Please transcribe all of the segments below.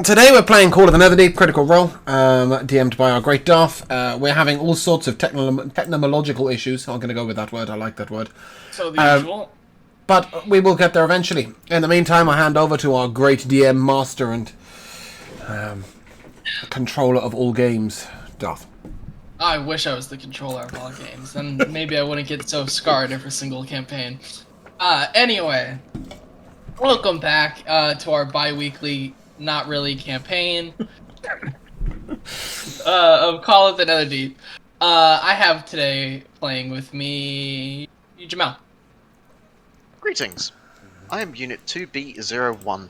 Today we're playing Call of the Netherdeep, Critical Role, DM'd by our great Darth. We're having all sorts of technological issues. I'm going to go with that word. I like that word. So the usual. But we will get there eventually. In the meantime, I hand over to our great DM master and controller of all games, Darth. I wish I was the controller of all games. Then maybe I wouldn't get so scarred every single campaign. Anyway, welcome back to our bi-weekly, not really campaign of Call of the Netherdeep. I have today playing with me Jamel. Greetings. I am Unit 2B01,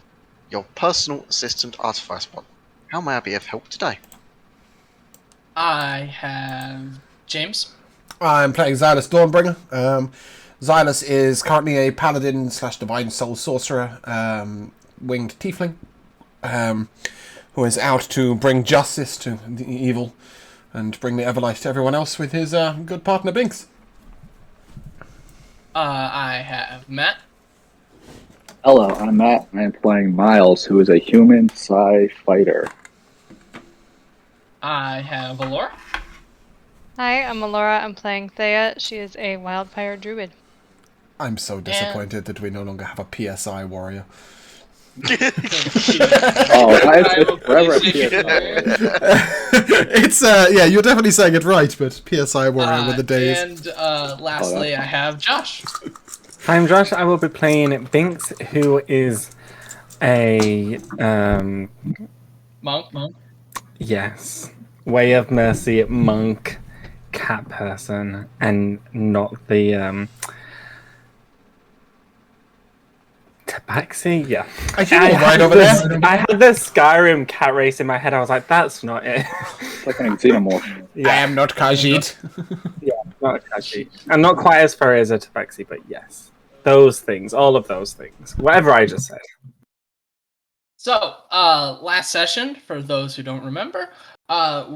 your personal assistant artifice bot. How may I be of help today? I have James. I'm playing Xylus Dawnbringer. Xylus is currently a paladin / divine soul sorcerer, winged tiefling, who is out to bring justice to the evil and bring the everlight to everyone else with his good partner Binks. I have Matt. Hello, I'm Matt. I'm playing Miles, who is a human psi fighter. I have Alora. Hi, I'm Alora. I'm playing Thea. She is a wildfire druid. I'm so disappointed that we no longer have a PSI warrior. I will forever It's yeah, you're definitely saying it right, but PSI warrior with the days. And lastly, I have Josh. I'm Josh. I will be playing Binks, who is a Monk. yes, Way of Mercy monk cat person, and not the tabaxi. Yeah, I think you're right over there. I had this Skyrim cat race in my head. I was like, that's not it. It's like an xenomorph. Yeah. I am not Khajiit. Yeah, not a Khajiit. I'm not quite as furry as a tabaxi, but yes. Those things, all of those things. Whatever I just said. So, last session, for those who don't remember,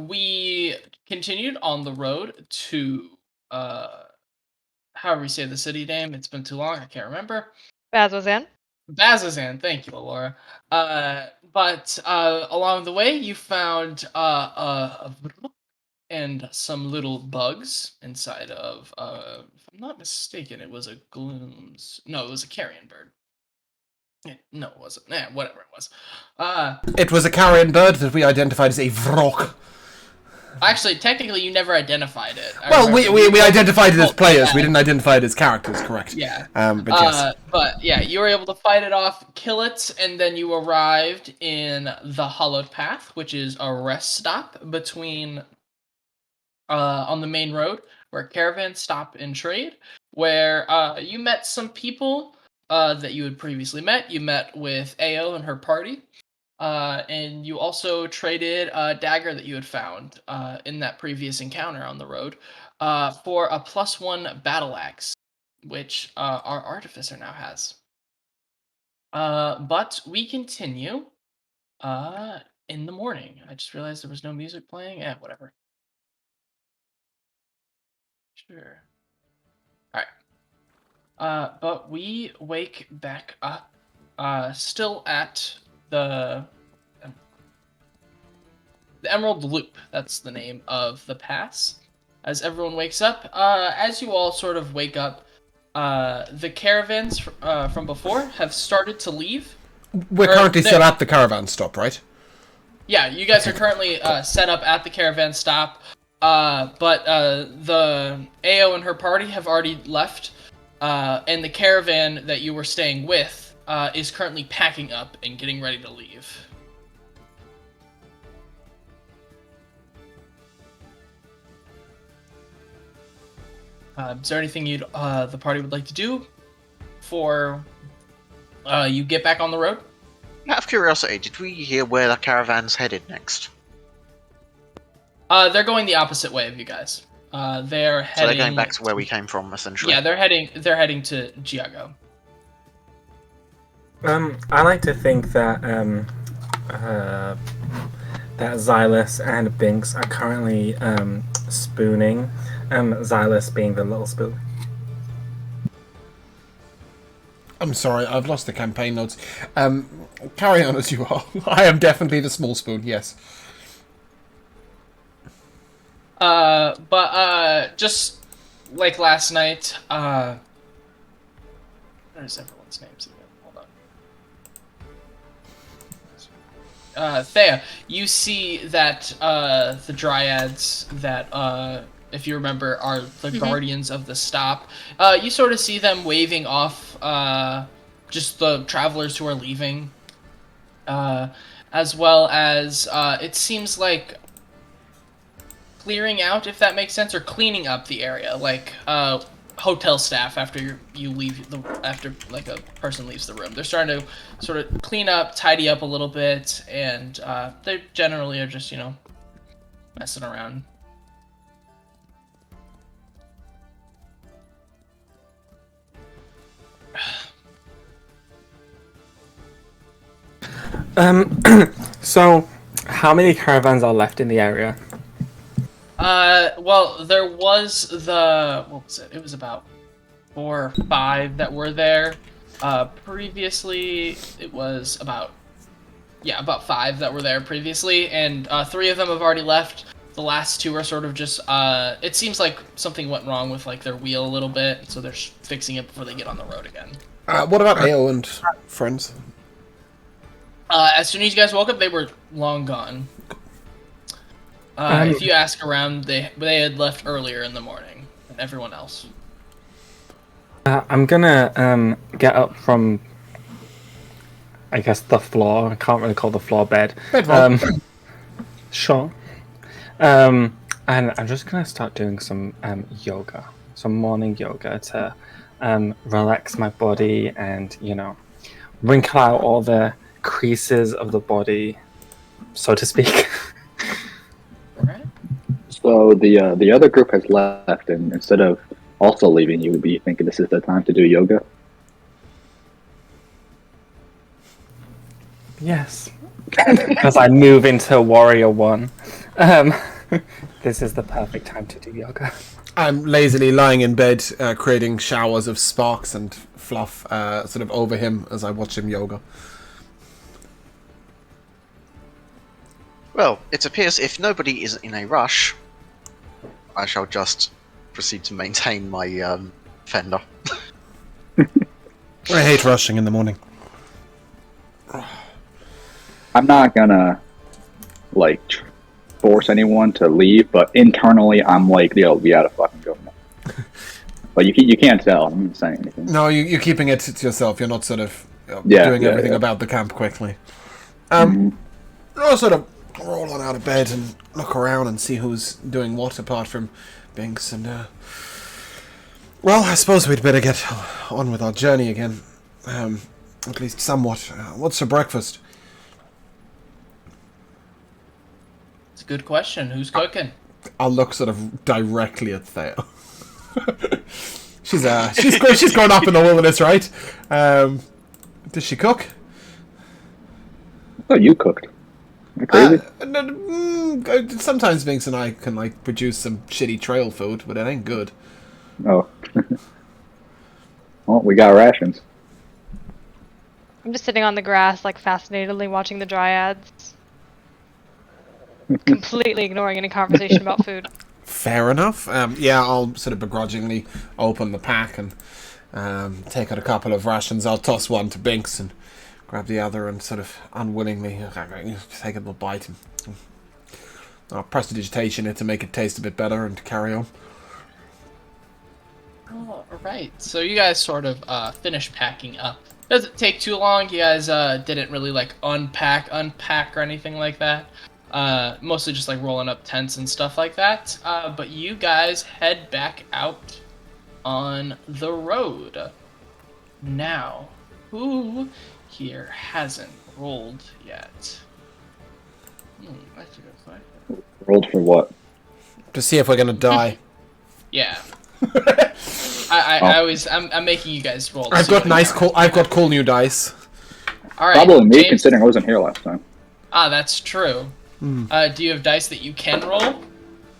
we continued on the road to, however you say the city name. It's been too long, I can't remember. Bazzoxan. Bazzoxan, thank you, Laura. But along the way, you found a and some little bugs inside of, if I'm not mistaken, it was a No, it was a carrion bird. Yeah, no, it wasn't. Whatever it was. It was a carrion bird that we identified as a vrock. Actually, technically, you never identified it. Well, we identified it as players. We didn't identify it as characters, correct? Yeah. But yes. But yeah, you were able to fight it off, kill it, and then you arrived in the Hollowed Path, which is a rest stop between on the main road where caravans stop and trade, where you met some people that you had previously met. You met with Ao and her party, and you also traded a dagger that you had found in that previous encounter on the road for a +1 battle axe, which our artificer now has. But we continue in the morning. I just realized there was no music playing. Yeah, whatever. Sure. Alright. But we wake back up, still at the Emerald Loop. That's the name of the pass. As everyone wakes up, as you all sort of wake up, the caravans from before have started to leave. We're currently still at the caravan stop, right? Yeah, you guys are currently set up at the caravan stop. But the Ao and her party have already left, and the caravan that you were staying with is currently packing up and getting ready to leave. Is there anything the party would like to do before you get back on the road? Out of curiosity, did we hear where the caravan's headed next? They're going the opposite way of you guys. They're heading. So they're going back to where we came from, essentially. Yeah, they're heading to Giago. I like to think that that Xylus and Binks are currently spooning. Xylus being the little spoon. I'm sorry, I've lost the campaign notes. Carry on as you are. I am definitely the small spoon, yes. But just like last night, where's everyone's names again? Hold on. Thea, you see that the dryads that if you remember are the guardians of the stop. You sort of see them waving off just the travelers who are leaving, as well as it seems like clearing out, if that makes sense, or cleaning up the area, like hotel staff after you leave after like a person leaves the room. They're starting to sort of clean up, tidy up a little bit, and they generally are just messing around. So, how many caravans are left in the area? Well, there was what was it? It was about 4 or 5 that were there. Previously, it was about 5 that were there previously, and 3 of them have already left. The last 2 are sort of just, it seems like something went wrong with, like, their wheel a little bit, so they're fixing it before they get on the road again. What about AO and friends? As soon as you guys woke up, they were long gone. If you ask around, they had left earlier in the morning than everyone else. I'm gonna get up from, I guess, the floor. I can't really call the floor bed. Bedroll. Sure. And I'm just gonna start doing some yoga, some morning yoga to relax my body and wrinkle out all the creases of the body, so to speak. Alright. So the other group has left, and instead of also leaving, you would be thinking this is the time to do yoga. Yes, as I move into Warrior 1, this is the perfect time to do yoga. I'm lazily lying in bed, creating showers of sparks and fluff sort of over him as I watch him yoga. Well, it appears if nobody is in a rush, I shall just proceed to maintain my fender. I hate rushing in the morning. I'm not gonna force anyone to leave, but internally I'm like, yo, we gotta fucking go now. But you can't tell. I'm not saying anything. No, you're keeping it to yourself. You're not sort of doing everything about the camp quickly. I'll sort of roll on out of bed and look around and see who's doing what apart from Binks and well, I suppose we'd better get on with our journey again. At least somewhat. What's for breakfast? It's a good question. Who's cooking? I'll look sort of directly at Thea. she's grown up in the wilderness, right? Does she cook? Oh, you cooked. Am I crazy? Sometimes Binks and I can produce some shitty trail food, but it ain't good. Oh. Well, we got rations. I'm just sitting on the grass, fascinatedly watching the dryads. Completely ignoring any conversation about food. Fair enough. Yeah, I'll sort of begrudgingly open the pack and take out a couple of rations. I'll toss one to Binks and grab the other and sort of unwillingly take a little bite. And I'll prestidigitation it to make it taste a bit better and carry on. Oh, alright. So you guys sort of finish packing up. Doesn't take too long. You guys didn't really unpack or anything like that. Mostly just rolling up tents and stuff like that. But you guys head back out on the road. Now, who here hasn't rolled yet? That's a good question. Rolled for what? To see if we're gonna die. Yeah. I'm making you guys roll. I've got cool new dice. All right. Probably me, James, considering I wasn't here last time. that's true. Do you have dice that you can roll?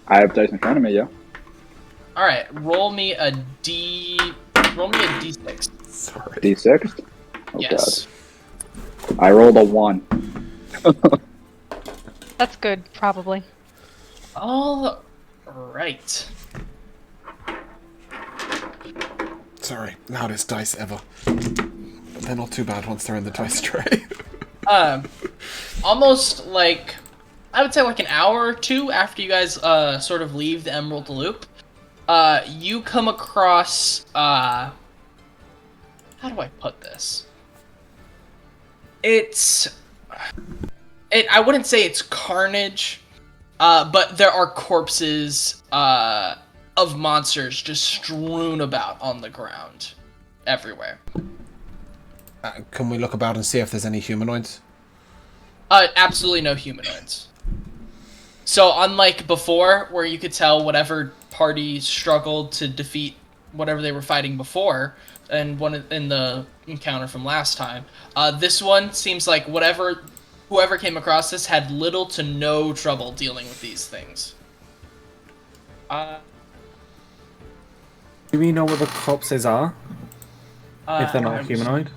I have dice in front of me, yeah. All right. Roll me a D6. Sorry. D6? Oh, Yes. God. I rolled a 1. That's good, probably. All right. Sorry, loudest dice ever. But they're not too bad once they're in the dice tray. Almost like, I would say like an hour or two after you guys sort of leave the Emerald Loop, you come across how do I put this? I wouldn't say it's carnage, but there are corpses of monsters just strewn about on the ground everywhere. Can we look about and see if there's any humanoids? Absolutely no humanoids. So unlike before, where you could tell whatever party struggled to defeat whatever they were fighting before, and one in the encounter from last time, this one seems like whoever came across this had little to no trouble dealing with these things. Do we know what the corpses are? If they're not humanoid?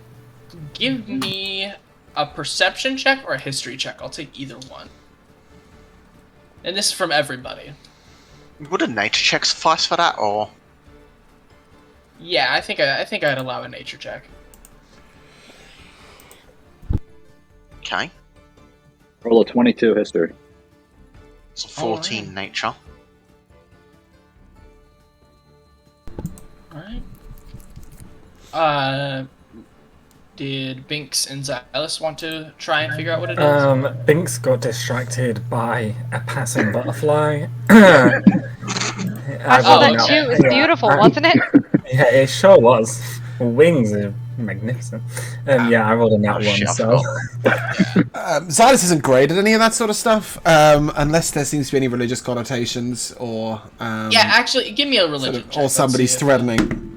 Give me a perception check or a history check. I'll take either one. And this is from everybody. Would a nature check suffice for that, or? Yeah, I think I'd allow a nature check. Okay. Roll a 22 history. So 14 Alright. nature. Alright. Did Binks and Xylus want to try and figure out what it is? Binks got distracted by a passing butterfly. I saw that okay. too. It was beautiful, wasn't it? Yeah, it sure was. Wings are magnificent. Yeah, I rolled a nat one, shit, I so... Xylus isn't great at any of that sort of stuff, unless there seems to be any religious connotations or... Yeah, actually, give me a religion check. or somebody's threatening.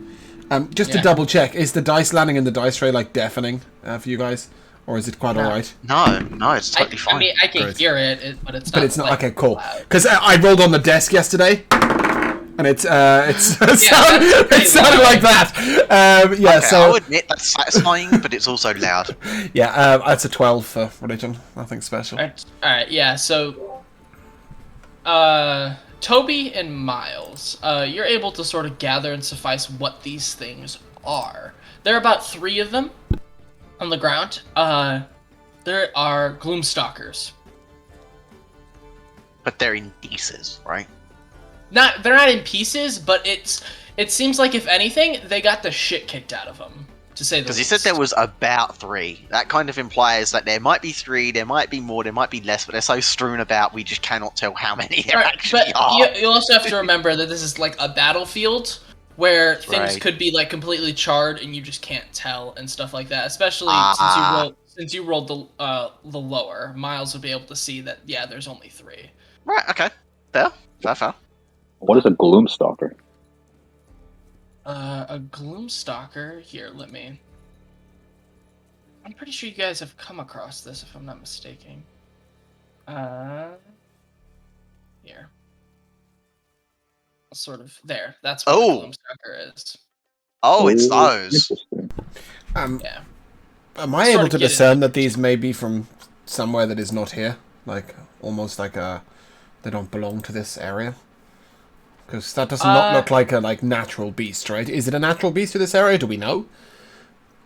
Just to double check, is the dice landing in the dice tray like deafening for you guys, or is it quite alright? No, it's totally fine. I mean, I can Great. hear it, but it's not. But it's not like, okay. Cool. loud. Because I rolled on the desk yesterday, and it sounded loud. like that. Yeah. Okay, So I'll admit that's satisfying, but it's also loud. yeah, that's a 12 for religion. Nothing special. All right. Yeah. So, Toby and Miles, you're able to sort of gather and suffice what these things are. There are about 3 of them on the ground. There are Gloom Stalkers. But they're in pieces, right? They're not in pieces, but it seems like if anything, they got the shit kicked out of them, to say the Because least. you said there was about 3. That kind of implies that there might be 3, there might be more, there might be less, but they're so strewn about we just cannot tell how many there actually but are. you also have to remember that this is like a battlefield where things Right. could be like completely charred and you just can't tell and stuff like that. Especially since you rolled the lower, Miles would be able to see that there's only 3. Right, okay. Fair. What is a Gloom Stalker? A Gloom Stalker. Here, I'm pretty sure you guys have come across this, if I'm not mistaken. Here. Sort of there. That's what a Gloom Stalker is. Oh, it's those. Interesting. Yeah. Am I Sort able of to get discern that these may be from somewhere that is not here? Like, almost like they don't belong to this area? Because that does not look like a natural beast, right? Is it a natural beast to this area? Do we know?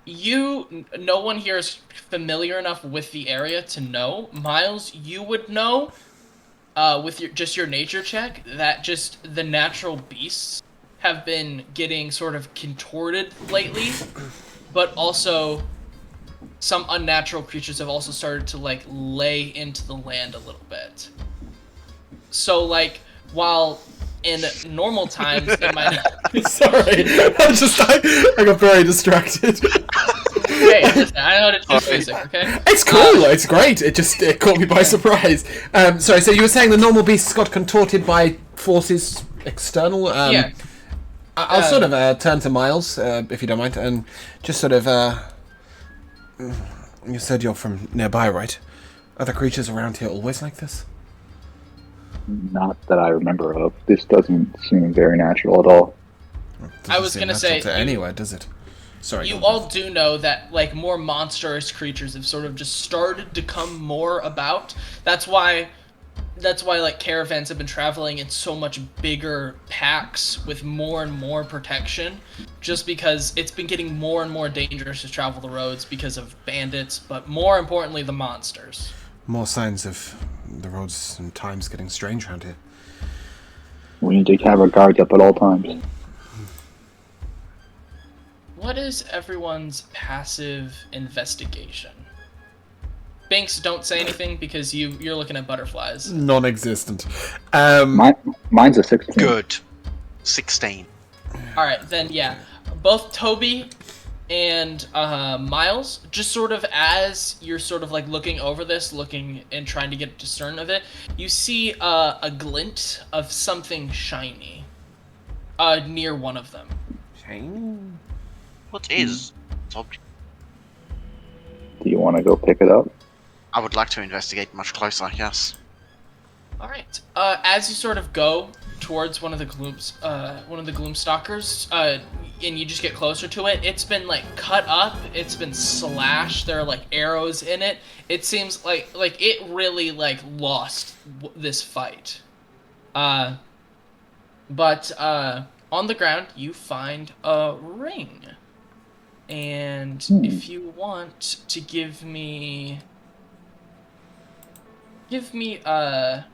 No one here is familiar enough with the area to know. Miles, you would know, with your nature check, that just the natural beasts have been getting sort of contorted lately, but also some unnatural creatures have also started to lay into the land a little bit. So while in normal times it might Sorry, I got very distracted. Hey, listen, I know how to choose music, okay? It's cool, it's great. It caught me by surprise. Sorry, so you were saying the normal beasts got contorted by forces external? Yeah. I'll sort of turn to Miles, if you don't mind, and just sort of, you said you're from nearby, right? Are the creatures around here always like this? Not that I remember of. This doesn't seem very natural at all. I was Doesn't gonna seem natural say to anywhere, does it? Sorry. You go on, all Beth. do know that like more monstrous creatures have sort of just started to come more about. That's why like caravans have been traveling in so much bigger packs with more and more protection, just because it's been getting more and more dangerous to travel the roads because of bandits, but more importantly the monsters. More signs of the roads and times getting strange around here. We need to have our guards up at all times. What is everyone's passive investigation? Binks, don't say anything because you're looking at butterflies. Non-existent. Mine's a 16. Good. 16. Alright, then yeah. Both Toby and Miles, just sort of as you're sort of like looking over this, looking and trying to get a discern of it, you see a glint of something shiny near one of them. What is this object? Do you want to go pick it up? I would like to investigate much closer, yes. Alright, as you sort of go towards one of the Gloom Stalkers, and you just get closer to it, it's been like cut up, it's been slashed, there are like arrows in it. It seems like it really like lost this fight. But on the ground you find a ring. And if you want to give me an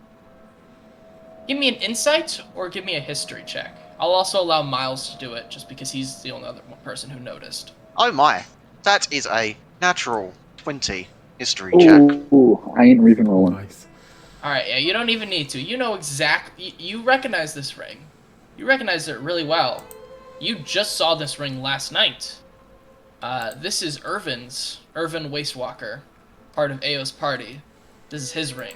insight or give me a history check. I'll also allow Miles to do it, just because he's the only other person who noticed. Oh my, that is a natural 20 history check. Ooh, I ain't even rolling. Nice. Alright, yeah, you don't even need to. You know you recognize this ring. You recognize it really well. You just saw this ring last night. This is Irvin Wastewalker, part of Ao's party. This is his ring.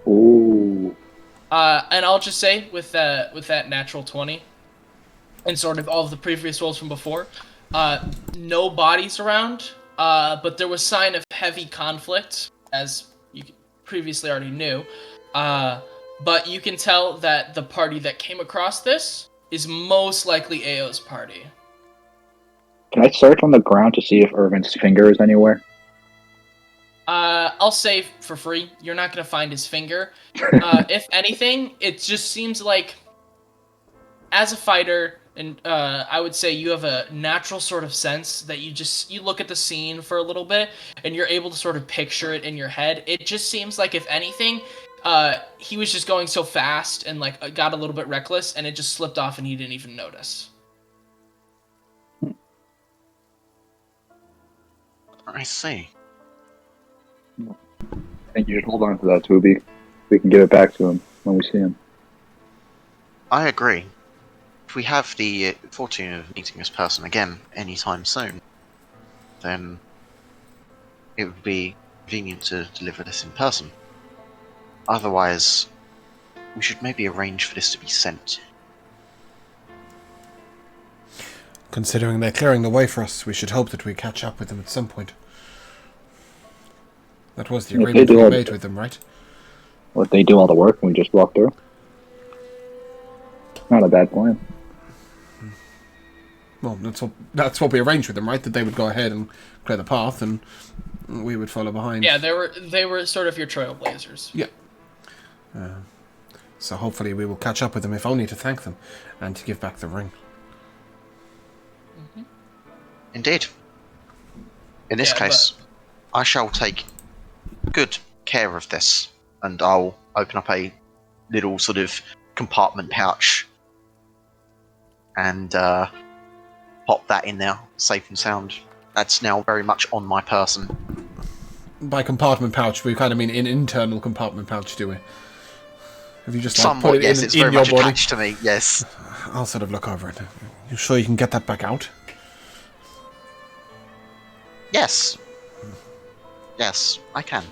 Ooh. And I'll just say, with that natural 20, and sort of all of the previous rolls from before, no bodies around, but there was sign of heavy conflict, as you previously already knew. But you can tell that the party that came across this is most likely Ao's party. Can I search on the ground to see if Irvin's finger is anywhere? I'll say for free, you're not gonna find his finger. If anything, it just seems like, as a fighter, and I would say you have a natural sort of sense that you look at the scene for a little bit, and you're able to sort of picture it in your head. It just seems like, if anything, he was just going so fast and like got a little bit reckless, and it just slipped off, and he didn't even notice. I see. I think you should hold on to that, Toby. We can give it back to him when we see him. I agree. If we have the fortune of meeting this person again anytime soon, then it would be convenient to deliver this in person. Otherwise, we should maybe arrange for this to be sent. Considering they're clearing the way for us, we should hope that we catch up with them at some point. That was the If they agreement do we all made the- with them, right? Well, if they do all the work and we just walk through. Not a bad plan. Well, that's what we arranged with them, right? That they would go ahead and clear the path, and we would follow behind. Yeah, they were sort of your trailblazers. Yeah. So hopefully we will catch up with them, if only to thank them and to give back the ring. Indeed. In this Yeah, case, I shall take good care of this, and I'll open up a little sort of compartment pouch and pop that in there, safe and sound. That's now very much on my person. By compartment pouch, we kind of mean an internal compartment pouch, do we? Have you just like, Somewhat, put it yes, in, it's in very your much body? attached to me, yes. I'll sort of look over it. You sure you can get that back out? Yes. Yes, I can.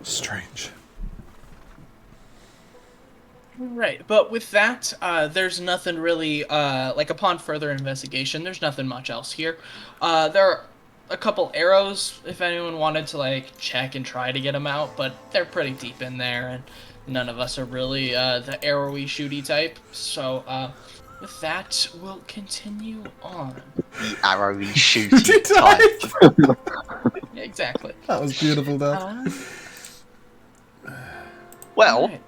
Strange. Right, but with that, there's nothing really, like, upon further investigation, there's nothing much else here. There are a couple arrows, if anyone wanted to, like, check and try to get them out, but they're pretty deep in there, and none of us are really, the arrowy, shooty type, so, with that, we'll continue on. The arrowy, shooty type. Yeah, exactly. That was beautiful, Dad. Well, Alright.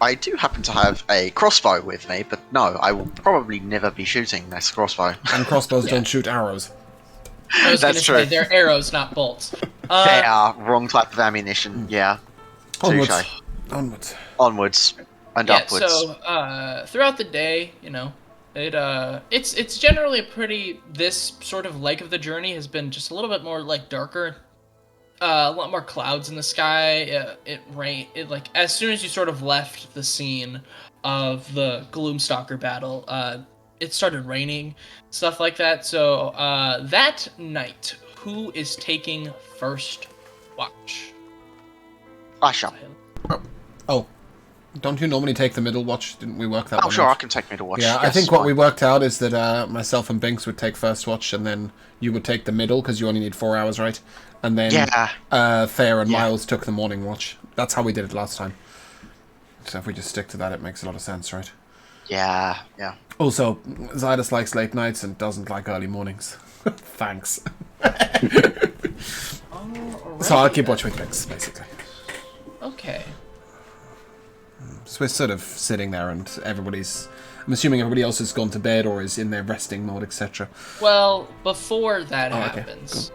I do happen to have a crossbow with me, but no, I will probably never be shooting this crossbow. And crossbows Yeah. don't shoot arrows. I was That's gonna say true. they're arrows, not bolts. They are wrong type of ammunition. Yeah. Onwards. Touche. Onwards. Onwards and Yeah, upwards. so throughout the day, it's generally a pretty, this sort of leg of the journey has been just a little bit more like darker, a lot more clouds in the sky. It rained. It like as soon as you sort of left the scene of the Gloom Stalker battle, it started raining, stuff like that. So that night, who is taking first watch? I shall. Oh, don't you normally take the middle watch? Didn't we work that Oh, one sure, I out? can take me to watch. Yeah, I Yes, think what fine. we worked out is that myself and Binks would take first watch, and then you would take the middle, because you only need 4 hours, right? And then Yeah. Thayer and Yeah. Miles took the morning watch. That's how we did it last time. So if we just stick to that, it makes a lot of sense, right? Yeah. Also, Zydus likes late nights and doesn't like early mornings. Thanks. So I'll keep watch with Binks, basically. Okay. So we're sort of sitting there, and everybody's... I'm assuming everybody else has gone to bed or is in their resting mode, etc. Well, before that Oh, okay, happens,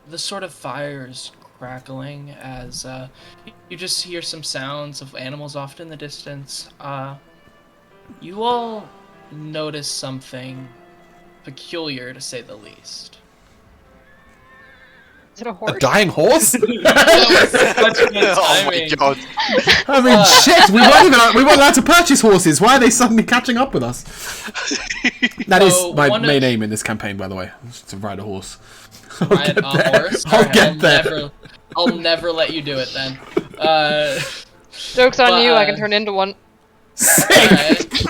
the sort of fire's crackling as you just hear some sounds of animals off in the distance. You all notice something peculiar, to say the least. Is it a A horse? dying horse? Such good Oh my timing. god. I mean, shit, we weren't allowed to purchase horses. Why are they suddenly catching up with us? That So, is my one of- main aim in this campaign, by the way, is to ride a horse. Ride a horse? I'll Alright, get there. I'll never let you do it then. Joke's on But, you, I can turn into one. Alright.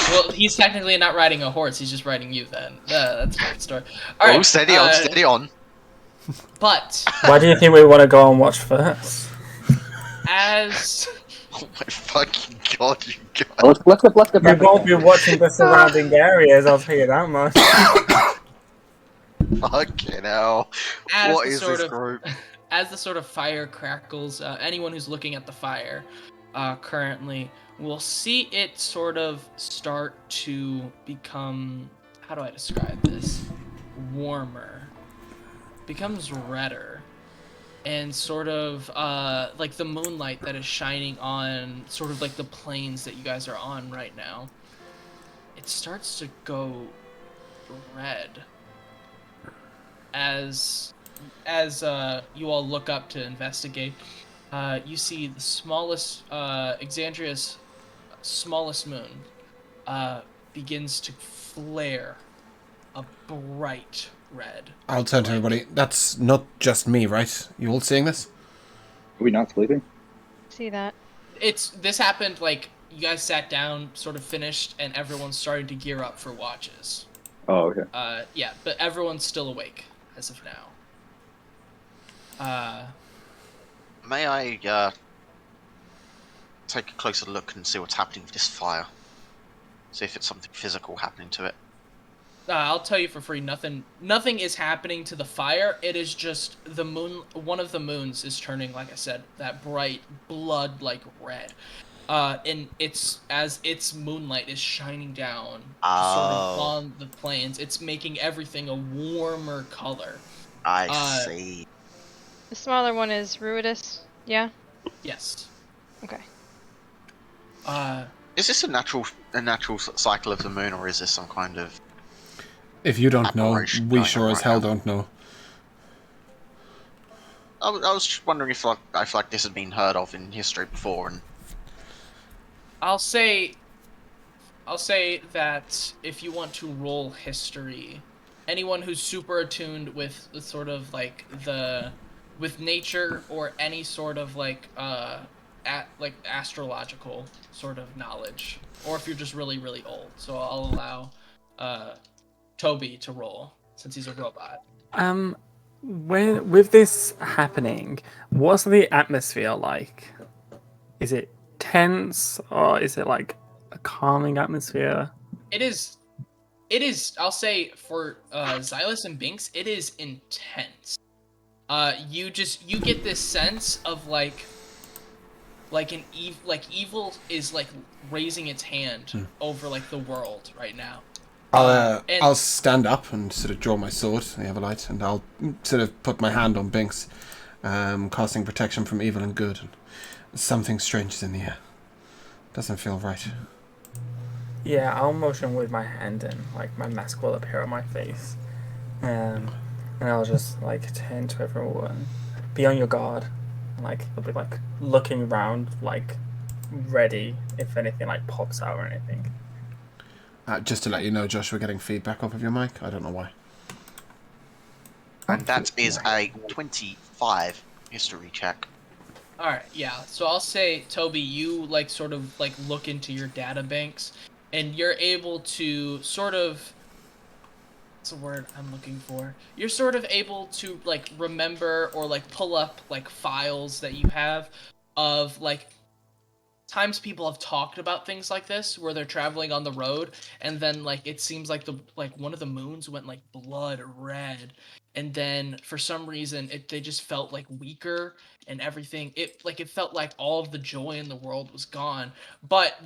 Well, he's technically not riding a horse, he's just riding you then. That's a good story. Alright. Oh, steady on, steady on. But, Why do you think we want to go and watch first? as... Oh my fucking god, you guys. Let's get We back. won't be watching the surrounding areas, I'll tell you that much. Fucking hell. As What the is sort this of- group? As the sort of fire crackles, anyone who's looking at the fire currently will see it sort of start to become, how do I describe this? Warmer. Becomes redder. And sort of like the moonlight that is shining on sort of like the plains that you guys are on right now. It starts to go red. As you all look up to investigate, you see the smallest, Exandria's smallest moon, begins to flare a bright red. I'll turn to everybody. That's not just me, right? You all seeing this? Are we not sleeping? See that? This happened like you guys sat down, sort of finished, and everyone's starting to gear up for watches. Oh, okay. Yeah, but everyone's still awake as of now. May I take a closer look and see what's happening with this fire? See if it's something physical happening to it. I'll tell you for free, nothing is happening to the fire. It is just the moon, one of the moons is turning, like I said, that bright blood-like red. And as its moonlight is shining down sort of on the plains, it's making everything a warmer color. I see. The smaller one is Ruidus. Yeah? Yes. Okay. Is this a natural cycle of the moon, or is this some kind of... If you don't know, Aberration we going sure on as right hell now. don't know. I was just wondering if I feel like this had been heard of in history before, and I'll say that if you want to roll history, anyone who's super attuned with the sort of like with nature or any sort of like astrological sort of knowledge, or if you're just really really old. So I'll allow Toby to roll since he's a robot. With this happening, what's the atmosphere like? Is it tense, or is it like a calming atmosphere. It is. I'll say for Xylus and Binks, it is intense. You get this sense of like evil is like raising its hand over like the world right now. I'll stand up and sort of draw my sword, the Everlight, and I'll sort of put my hand on Binks, casting protection from evil and good. And something strange is in the air. Doesn't feel right. Yeah, I'll motion with my hand and like my mask will appear on my face. And I'll just like turn to everyone. Be on your guard. And, like I'll be like looking around like ready if anything like pops out or anything. Just to let you know, Josh, we're getting feedback off of your mic. I don't know why. And that is a 25 history check. Alright, yeah. So I'll say, Toby, you like sort of like look into your data banks and you're able to sort of, what's the word I'm looking for? You're sort of able to like remember or like pull up like files that you have of like times people have talked about things like this where they're traveling on the road and then like it seems like one of the moons went like blood red and then for some reason they just felt like weaker and everything. It felt like all of the joy in the world was gone, but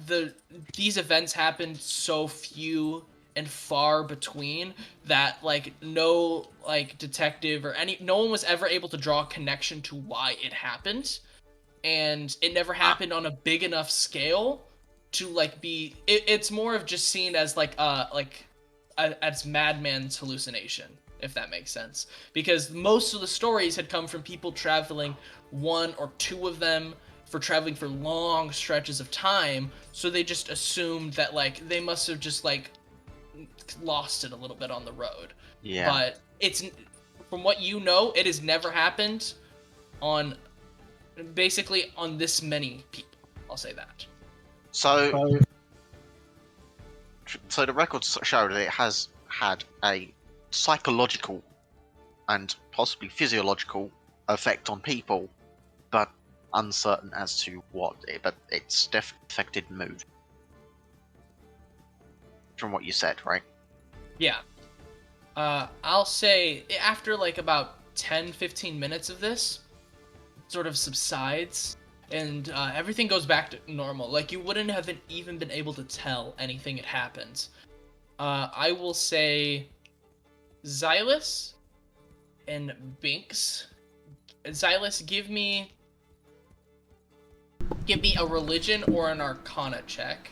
these events happened so few and far between that like no like detective or no one was ever able to draw a connection to why it happened. And it never happened on a big enough scale to like be. It's more of just seen as as madman's hallucination, if that makes sense. Because most of the stories had come from people traveling, one or two of them for traveling for long stretches of time. So they just assumed that like they must have just like lost it a little bit on the road. Yeah. But it's from what you know, it has never happened on. Basically on this many people, I'll say that. So the records show that it has had a psychological and possibly physiological effect on people, but uncertain as to what. But it's definitely affected mood. From what you said, right? Yeah. I'll say after like about 10-15 minutes of this, sort of subsides and everything goes back to normal. Like you wouldn't have even been able to tell anything had happened. I will say Xylus and Binks. Xylus, give me a religion or an arcana check.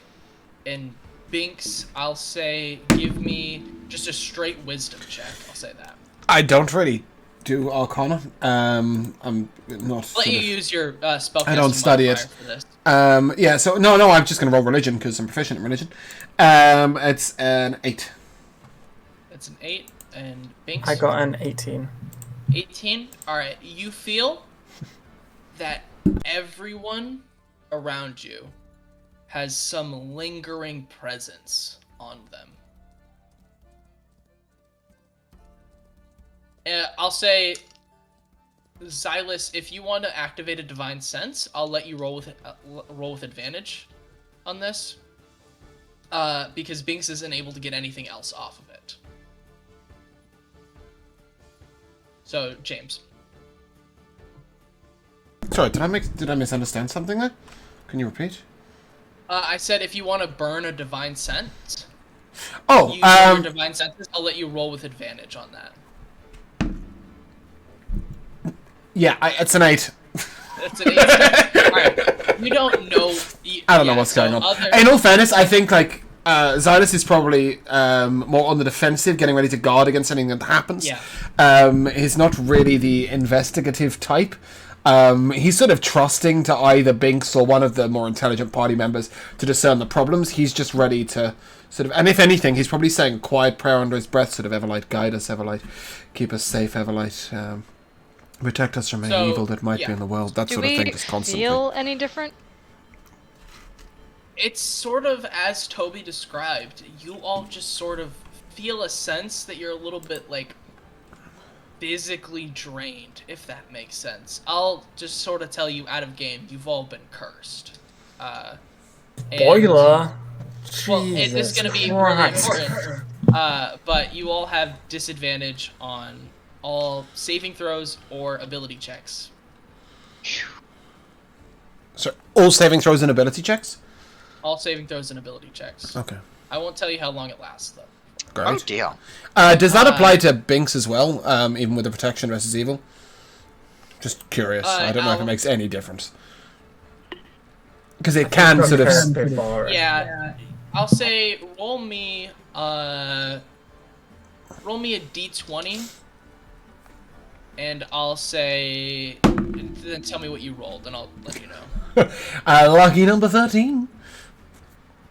And Binks, I'll say give me just a straight wisdom check. I'll say that. I don't really do Arcana. I'm not. Let you use your spellcasting I don't study it. For this. Yeah. So no. I'm just gonna roll religion because I'm proficient in religion. It's an 8. It's an 8, and Binks. I got an 18. 18. All right. You feel that everyone around you has some lingering presence on them. I'll say, Xylus, if you want to activate a divine sense, I'll let you roll with advantage on this, because Binks isn't able to get anything else off of it. So, James. Sorry, did I misunderstand something there? Can you repeat? I said if you want to burn a divine sense. Oh, your divine senses, I'll let you roll with advantage on that. Yeah, it's an 8. It's an 8. Alright, we don't know. I don't know what's going on. In all fairness, I think like Xylus is probably more on the defensive, getting ready to guard against anything that happens. Yeah. He's not really the investigative type. He's sort of trusting to either Binks or one of the more intelligent party members to discern the problems. He's just ready to sort of, and if anything, he's probably saying a quiet prayer under his breath, sort of, Everlight, guide us, Everlight, keep us safe, Everlight, protect us from any evil that might be in the world, that sort of thing, just constantly. Do we feel any different? It's sort of as Toby described. You all just sort of feel a sense that you're a little bit, like, physically drained, if that makes sense. I'll just sort of tell you out of game, you've all been cursed. Spoiler! Well, it is Jesus going to be Christ. really important. But you all have disadvantage on all saving throws or ability checks. So all saving throws and ability checks? All saving throws and ability checks. Okay. I won't tell you how long it lasts, though. Great. Oh dear. Does that apply to Binks as well, even with the protection versus evil? Just curious. I don't know if it makes any difference. Because it can sort of... Yeah, I'll say roll me a d20, and I'll say, then tell me what you rolled, and I'll let you know. Lucky number 13.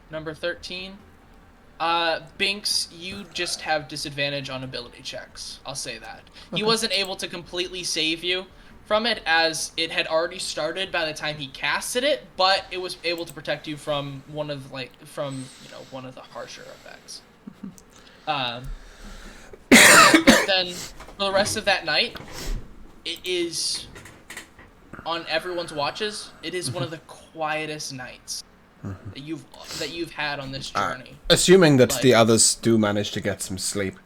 Number 13. Binks, you just have disadvantage on ability checks. I'll say that. Okay. He wasn't able to completely save you from it, as it had already started by the time he casted it, but it was able to protect you from one of the harsher effects. But then for the rest of that night, it is, on everyone's watches, it is one of the quietest nights that you've had on this journey. Assuming that the others do manage to get some sleep,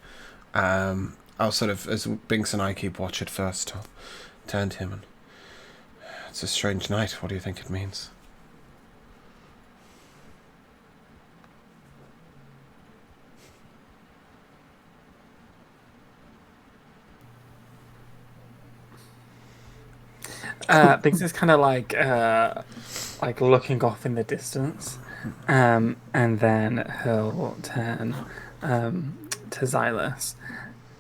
I'll sort of, as Binks and I keep watch at first, I'll turn to him and, it's a strange night. What do you think it means? Binks is kind of like looking off in the distance, and then he'll turn to Xylus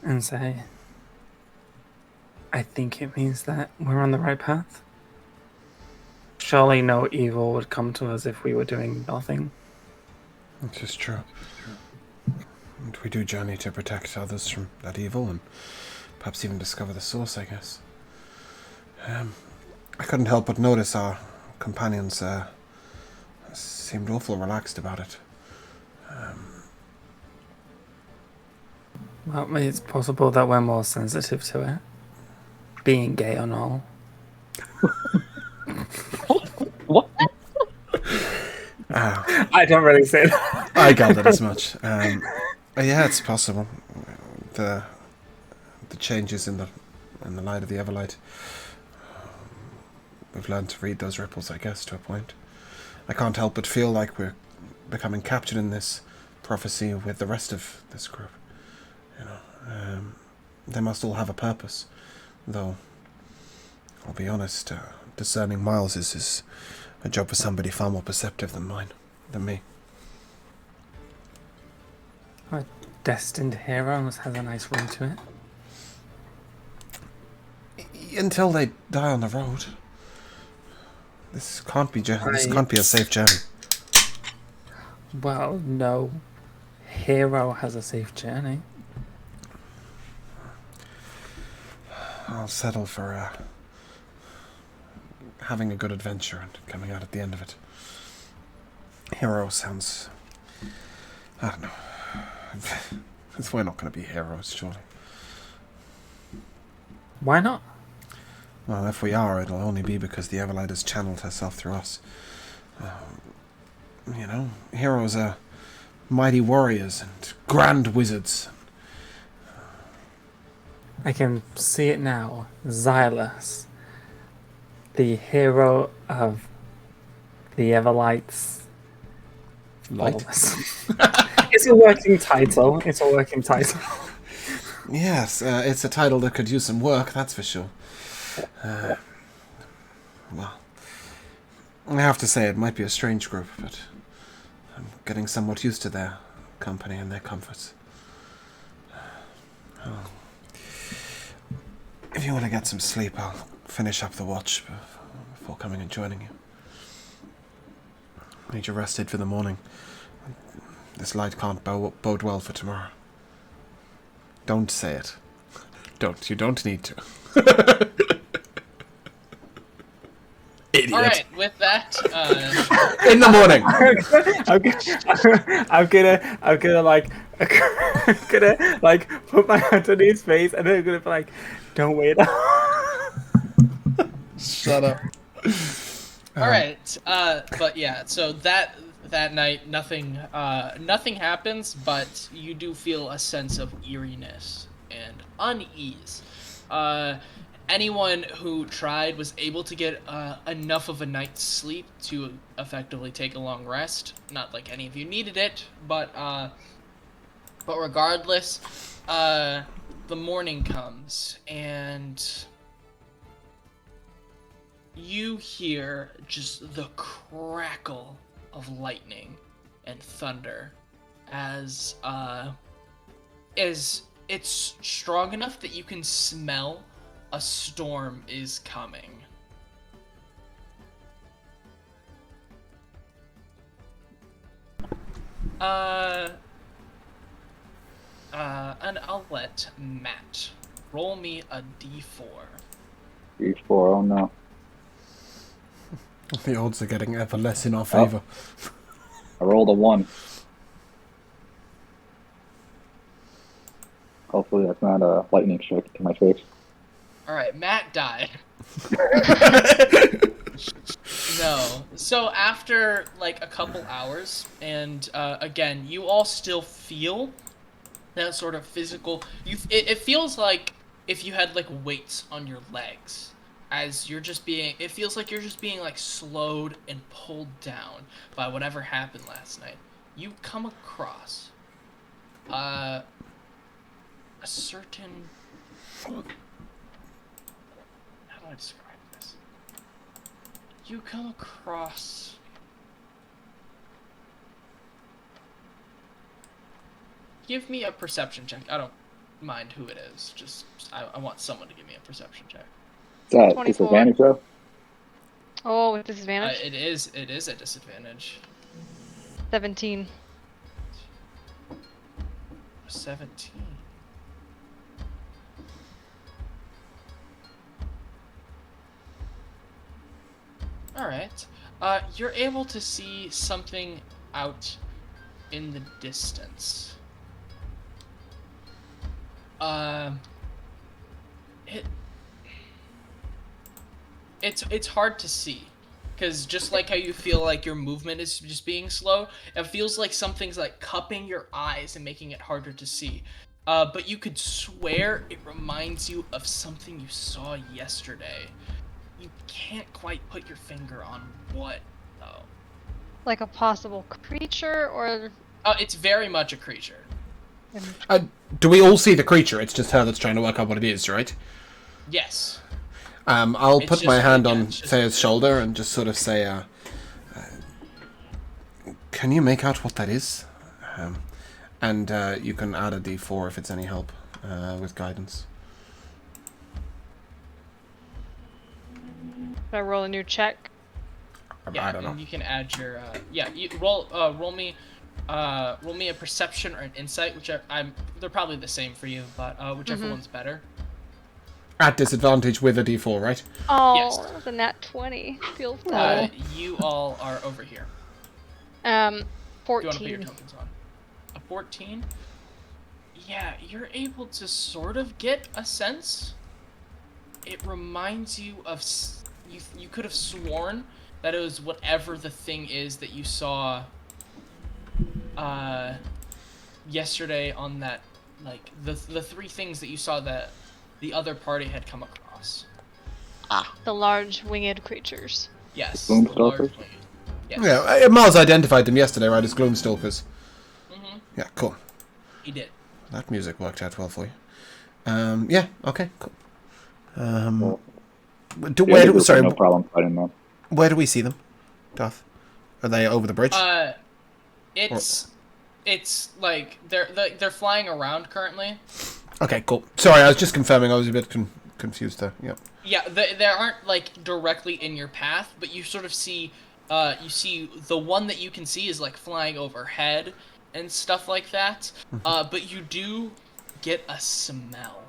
and say, I think it means that we're on the right path. Surely no evil would come to us if we were doing nothing. This is true. And we do journey to protect others from that evil and perhaps even discover the source, I guess. I couldn't help but notice our companions seemed awful relaxed about it. Well, it's possible that we're more sensitive to it. Being gay and all. What? I don't really say that. I gathered as much. Yeah, it's possible. The changes in the light of the Everlight. We've learned to read those ripples, I guess, to a point. I can't help but feel like we're becoming captured in this prophecy with the rest of this group. You know, they must all have a purpose. Though, I'll be honest, discerning Miles is a job for somebody far more perceptive than me. Our destined heroes has a nice ring to it. Until they die on the road. This can't be a safe journey. Well, no hero has a safe journey. I'll settle for having a good adventure and coming out at the end of it. Hero sounds... I don't know. We're not going to be heroes, surely. Why not? Well, if we are, it'll only be because the Everlight has channeled herself through us. Heroes are mighty warriors and grand wizards. I can see it now. Xylus, the hero of the Everlights. Light? It's a working title. Yes, it's a title that could use some work, that's for sure. Well, I have to say it might be a strange group, but I'm getting somewhat used to their company and their comforts. Oh. If you want to get some sleep, I'll finish up the watch before coming and joining you. Need you rested for the morning. This light can't bode well for tomorrow. Don't say it. Don't. You don't need to. Idiot. All right, with that, in the morning. I'm gonna put my hand on his face, and then I'm gonna be like, "Don't wait." Shut up. all right, but yeah, so that that night, nothing happens, but you do feel a sense of eeriness and unease. Anyone who tried was able to get enough of a night's sleep to effectively take a long rest. Not like any of you needed it, but regardless, the morning comes and you hear just the crackle of lightning and thunder as it's strong enough that you can smell a storm is coming. And I'll let Matt roll me a d4. D4, oh no. The odds are getting ever less in our favour. I rolled a 1. Hopefully that's not a lightning strike to my face. Alright, Matt died. No. So after like a couple hours, and again, you all still feel that sort of physical. It feels like if you had like weights on your legs, as you're just being. It feels like you're just being like slowed and pulled down by whatever happened last night. You come across a certain. How do I describe this? You come across give me a perception check. I don't mind who it is. Just I want someone to give me a perception check. Is that 24. disadvantage though? Oh, with disadvantage? It is a disadvantage. 17. 17. Alright. You're able to see something out in the distance. It's hard to see. Because just like how you feel like your movement is just being slow, it feels like something's like cupping your eyes and making it harder to see. But you could swear it reminds you of something you saw yesterday. You can't quite put your finger on what, though. Like a possible creature, or... It's very much a creature. Do we all see the creature? It's just her that's trying to work out what it is, right? Yes. I'll It's put just my hand like, on yeah, it's just- Thea's shoulder and just sort of say, can you make out what that is? And you can add a d4 if it's any help with guidance. Should I roll a new check? Yeah, I don't know. and you can add your you roll me a perception or an insight, they're probably the same for you, but whichever one's better. At disadvantage with a d4, right? Oh, Yes. that was a nat 20. Feels bad. You all are over here. 14. Do you want to put your tokens on? A 14? Yeah, you're able to sort of get a sense. It reminds you of you could have sworn that it was whatever the thing is that you saw yesterday on that, like the three things that you saw that the other party had come across. The large winged creatures. Yes. Gloom the large Stalkers? winged. Yes. Yeah, Miles identified them yesterday, right, as Gloom Stalkers. Mm-hmm. Yeah, cool. He did. That music worked out well for you. Yeah, okay, cool. Well, Where the other do, group sorry, had no problem fighting them. where do we see them, Darth? Are they over the bridge? It's like they're flying around currently. Okay, cool. Sorry, I was just confirming. I was a bit confused there. Yep. Yeah, they aren't like directly in your path, but you sort of see, you see the one that you can see is like flying overhead and stuff like that. But you do get a smell,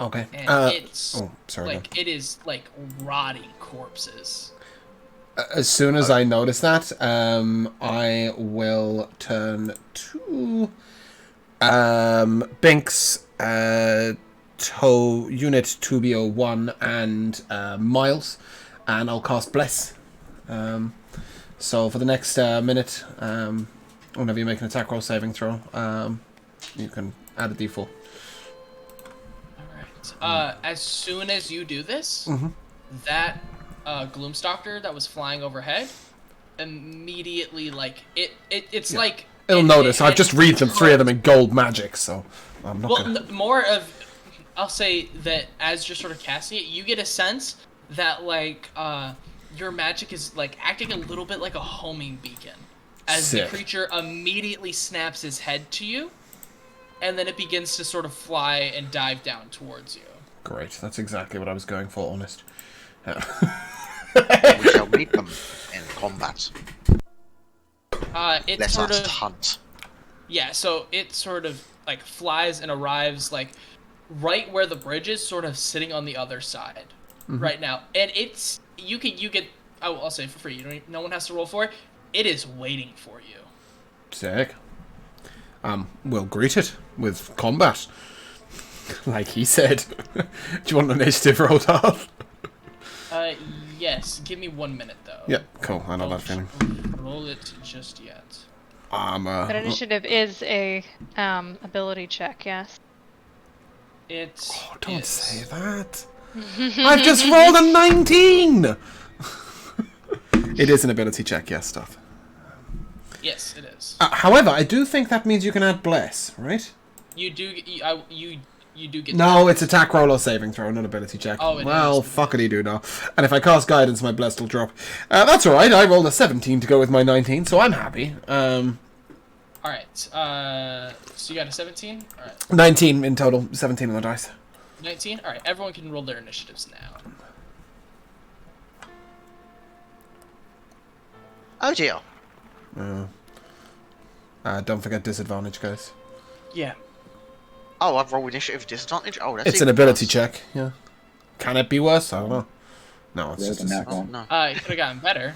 Okay. and it's sorry. like it is like rotting corpses. As soon as I notice that, I will turn to Binks, Unit 2B01, and Miles, and I'll cast Bless. So for the next minute, whenever you make an attack roll saving throw, you can add a d4. Alright. As soon as you do this, that Gloom Stalker that was flying overhead immediately, like, it's like... It'll notice. I've just read them 3 of them in gold magic, so I'm not gonna... more of... I'll say that as you're sort of casting it, you get a sense that, like, your magic is, like, acting a little bit like a homing beacon. As Sick. the creature immediately snaps his head to you, and then it begins to sort of fly and dive down towards you. Great. That's exactly what I was going for, honest. We shall meet them in combat. It Let sort us of... hunt. Yeah, so it sort of, like, flies and arrives, like, right where the bridge is, sort of sitting on the other side right now. And it's... You get... I'll say for free. No one has to roll for it. It is waiting for you. Sick. We'll greet it with combat. Like he said. Do you want an initiative roll, Darth? Yes. Give me 1 minute, though. Yeah, cool. I know that feeling. Roll it just yet. But initiative is a ability check, yes. It Oh, don't is. say that. I've just rolled a 19! It is an ability check, yes, stuff. Yes, it is. However, I do think that means you can add bless, right? You do. You do get. No, that. it's attack roll or saving throw, not ability check. Oh, it well, is. fuckity do now. And if I cast guidance, my bless will drop. That's alright, I rolled a 17 to go with my 19, so I'm happy. Alright, so you got a 17? Alright. 19 in total, 17 on the dice. 19? Alright, everyone can roll their initiatives now. Oh dear. Don't forget disadvantage, guys. Yeah. Oh, I've rolled initiative disadvantage? Oh, that's It's an even ability worse. check, yeah. Can it be worse? I don't know. No, it's There's just a a nat Oh, one. no. You could have gotten better.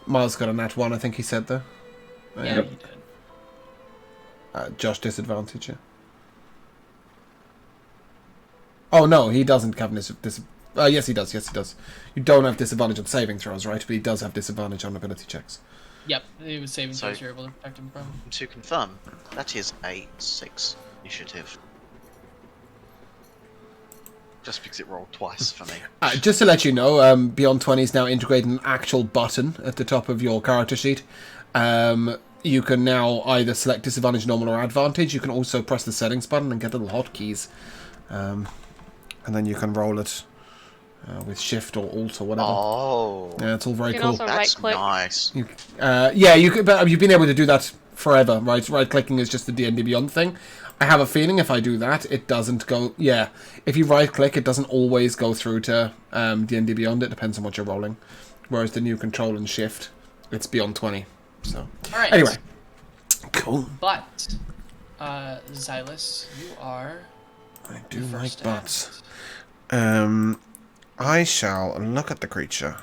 Miles got a nat 1, I think he said, though. Yeah, you did. Josh disadvantage, yeah. Oh, no, he doesn't have yes, he does, yes, he does. You don't have disadvantage on saving throws, right? But he does have disadvantage on ability checks. Yep, it was saving So- throws you're able to protect him from. To confirm, that is a 6 initiative. Just because it rolled twice for me. Just to let you know, Beyond 20 is now integrating an actual button at the top of your character sheet. You can now either select disadvantage, normal, or advantage. You can also press the settings button and get little hotkeys. And then you can roll it with shift or alt or whatever. Oh, Yeah, it's all very You can cool. also that's right-click. nice. Yeah, you could, but you've been able to do that forever, right? Right-clicking is just the D&D Beyond thing. I have a feeling if I do that, it doesn't go... Yeah, if you right-click, it doesn't always go through to D&D Beyond. It depends on what you're rolling. Whereas the new control and shift, it's Beyond 20. So, Alright. anyway. Cool. But, Xylus, you are... I do the like first butts. act. I shall look at the creature.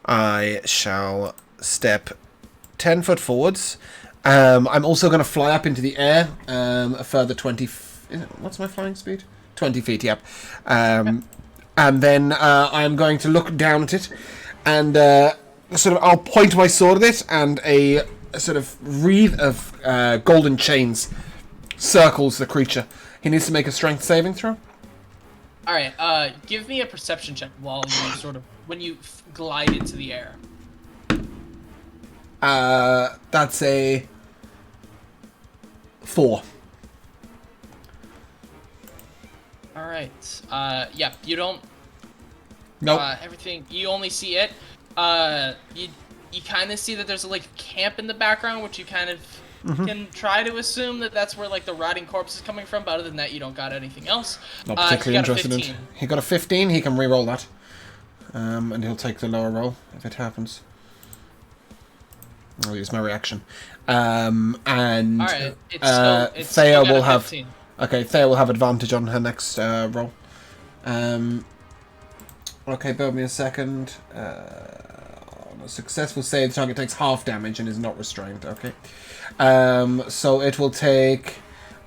I shall step 10 foot forwards. I'm also going to fly up into the air a further 20... What's my flying speed? 20 feet, yep. And then I'm going to look down at it and sort of I'll point my sword at it and a sort of wreath of golden chains circles the creature. He needs to make a strength saving throw. Alright, give me a perception check while you sort of... When you glide into the air. That's a 4. Alright, yeah, you don't... Nope. Everything... You only see it. You kind of see that there's, like, a camp in the background, which you kind of... can try to assume that that's where, like, the rotting corpse is coming from, but other than that, you don't got anything else. Not particularly he got a interested in it. 15. He got a 15, he can re-roll that. And he'll take the lower roll if it happens. I'll use my reaction. And Alright, it's Thea still got will a have 15. okay, Thea will have advantage on her next roll. Okay, bear with me a second. On a successful save, the target takes half damage and is not restrained. Okay. So it will take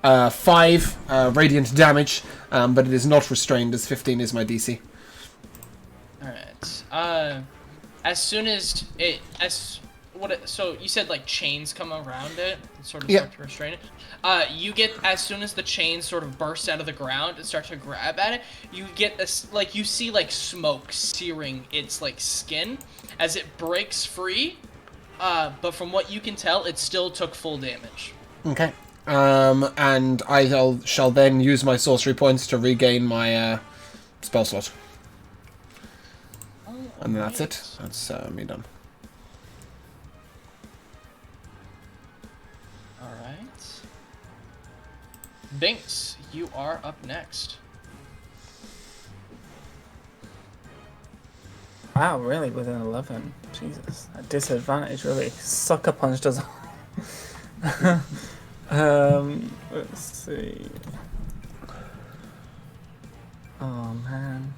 5 radiant damage, but it is not restrained as 15 is my DC. Alright. As soon as so you said like chains come around it and sort of Yeah. start to restrain it. You get, as soon as the chains sort of burst out of the ground and start to grab at it, you get this, like, you see like smoke searing its like skin as it breaks free. But from what you can tell, it still took full damage. Okay. And I shall then use my sorcery points to regain my spell slot. And that's it. That's me done. Alright. Binks, you are up next. Wow, really? With an 11? Jesus. A disadvantage, really. Sucker punched us. Let's see. Oh, man.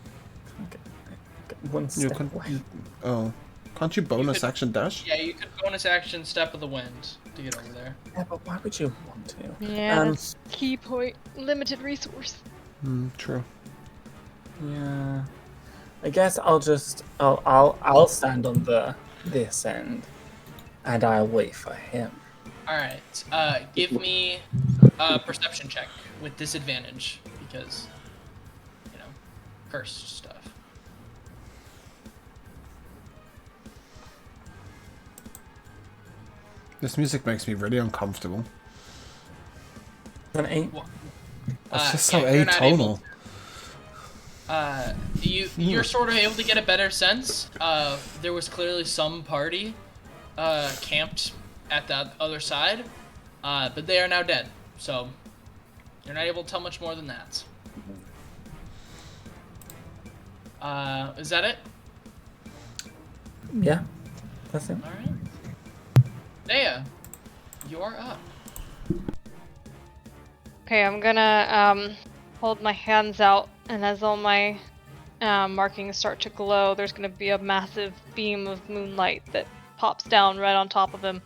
Get one step away. Oh. Can't you bonus action dash? Yeah, you could bonus action Step of the Wind to get over there. Yeah, but why would you want to? Yeah, that's key point. Limited resource. True. Yeah. I guess I'll stand on this end, and I'll wait for him. Alright, give me a perception check with disadvantage, because, you know, cursed stuff. This music makes me really uncomfortable. An 8. It's just so you're not able atonal. You're sort of able to get a better sense. There was clearly some party camped at the other side, but they are now dead. So you're not able to tell much more than that. Is that it? Yeah, that's it. All right. Dea, you're up. Okay, I'm gonna hold my hands out, and as all my markings start to glow, there's gonna be a massive beam of moonlight that pops down right on top of him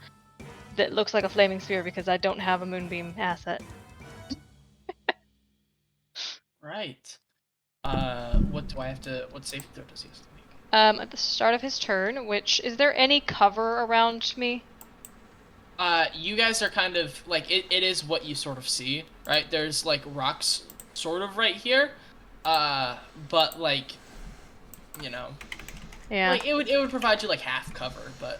that looks like a flaming sphere because I don't have a moonbeam asset. Right. What safety throw does he have to make? At the start of his turn, is there any cover around me? You guys are kind of, like, it is what you sort of see, right? There's, like, rocks sort of right here, but, like, you know. Yeah. Like, it would provide you, like, half cover, but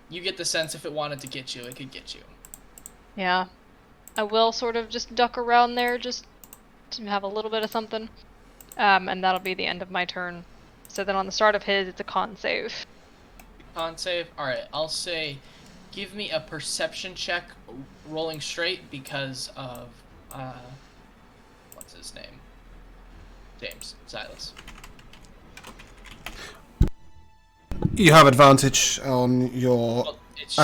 you get the sense if it wanted to get you, it could get you. Yeah. I will sort of just duck around there just to have a little bit of something. And that'll be the end of my turn. So then on the start of his, it's a con save. Con save? Alright, I'll say, give me a perception check rolling straight because of, what's his name? James, Silas. You have advantage on your... Well, it's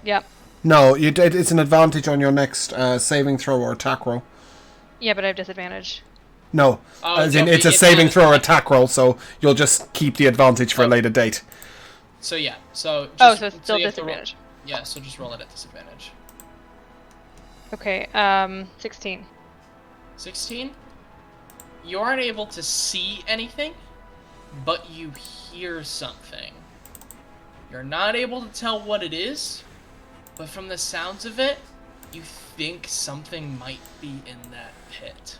Yep. No, it's an advantage on your next saving throw or attack roll. Yeah, but I have disadvantage. No, as in it's a saving throw or attack roll, so you'll just keep the advantage for a later date. So yeah, so So it's still you have to roll- disadvantage. Yeah, so just roll it at disadvantage. Okay, 16. 16? You aren't able to see anything, but you hear something. You're not able to tell what it is, but from the sounds of it, you think something might be in that pit.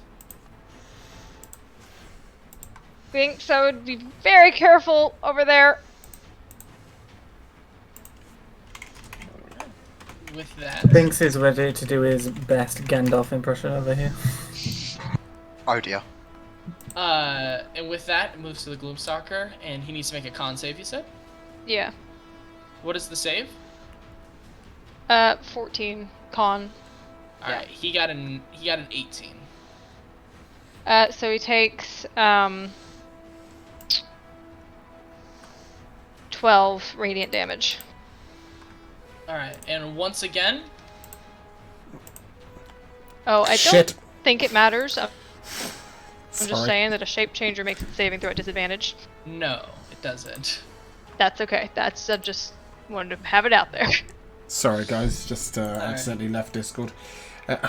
Binks, I would be very careful over there. With that, Binks is ready to do his best Gandalf impression over here. Oh dear. and with that, it moves to the Gloom Stalker, and he needs to make a con save, you said? Yeah. What is the save? 14 con. Alright, he got an 18. So he takes 12 radiant damage. Alright, and once again... Oh, I Shit. don't think it matters. I'm just Sorry. saying that a shape changer makes it saving throw at disadvantage. No, it doesn't. That's okay. I just wanted to have it out there. Sorry, guys, just accidentally left Discord. I'm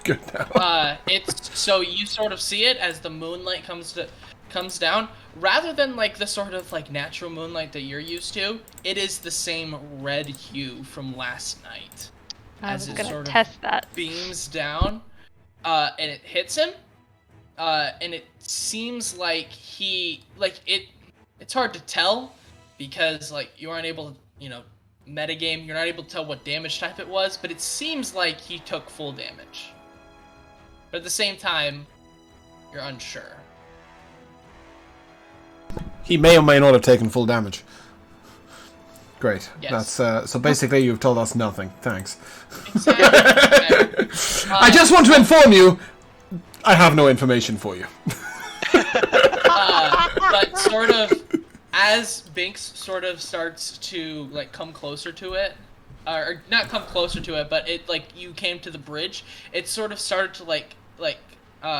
good now. It's so you sort of see it as the moonlight comes comes down, rather than like the sort of like natural moonlight that you're used to, it is the same red hue from last night. I As was it gonna sort of test that. beams down, and it hits him, and it seems like it's hard to tell because like you aren't able to, metagame, you're not able to tell what damage type it was, but it seems like he took full damage. But at the same time, you're unsure. He may or may not have taken full damage. Great. Yes. That's so basically you've told us nothing. Thanks. Exactly. I just want to inform you, I have no information for you. But sort of, as Binks sort of starts to like come closer to it, or not come closer to it, but it like you came to the bridge, it sort of started to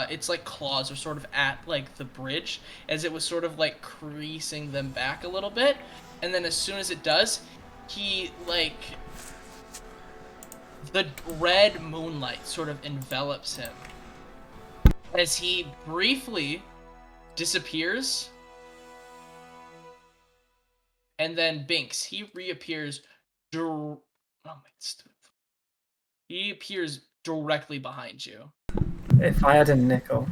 its like claws are sort of at like the bridge as it was sort of like creasing them back a little bit, and then as soon as it does, he like the red moonlight sort of envelops him as he briefly disappears, and then Binks, he reappears. He appears directly behind you. If I had a nickel.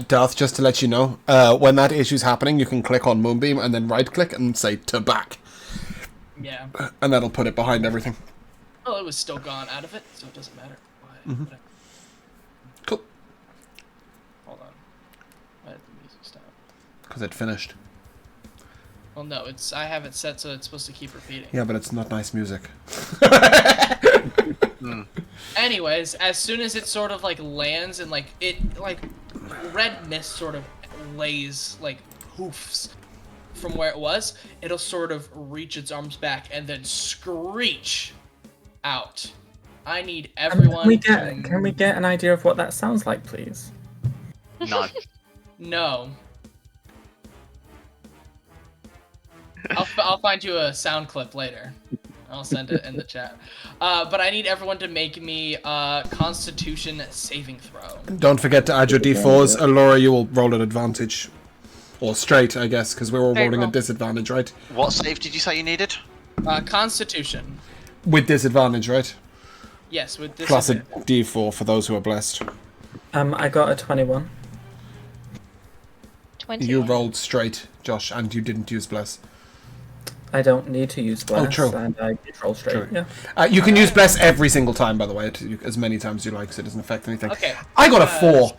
Darth, just to let you know, when that issue's happening, you can click on Moonbeam and then right-click and say to back. Yeah. And that'll put it behind everything. Well, it was still gone out of it, so it doesn't matter. Mm-hmm. Cool. Hold on. Why did the music stop? Because it finished. Well, no, I have it set so it's supposed to keep repeating. Yeah, but it's not nice music. Anyways, as soon as it sort of like lands and like it like red mist sort of lays like hoofs from where it was, it'll sort of reach its arms back and then screech out. I need everyone. Can we get an idea of what that sounds like, please? No. No. I'll find you a sound clip later. I'll send it in the chat. But I need everyone to make me a Constitution saving throw. Don't forget to add your d4s. Laura, you will roll an advantage. Or straight, I guess, because we're all Straight rolling roll. a disadvantage, right? What save did you say you needed? Constitution. With disadvantage, right? Yes, with this. Plus a d4 for those who are blessed. I got a 21. 20. You rolled straight, Josh, and you didn't use bless. I don't need to use bless, true. and I did roll straight. True. Yeah. You can use bless every single time, by the way, as many times as you like, so it doesn't affect anything. Okay. I got a 4.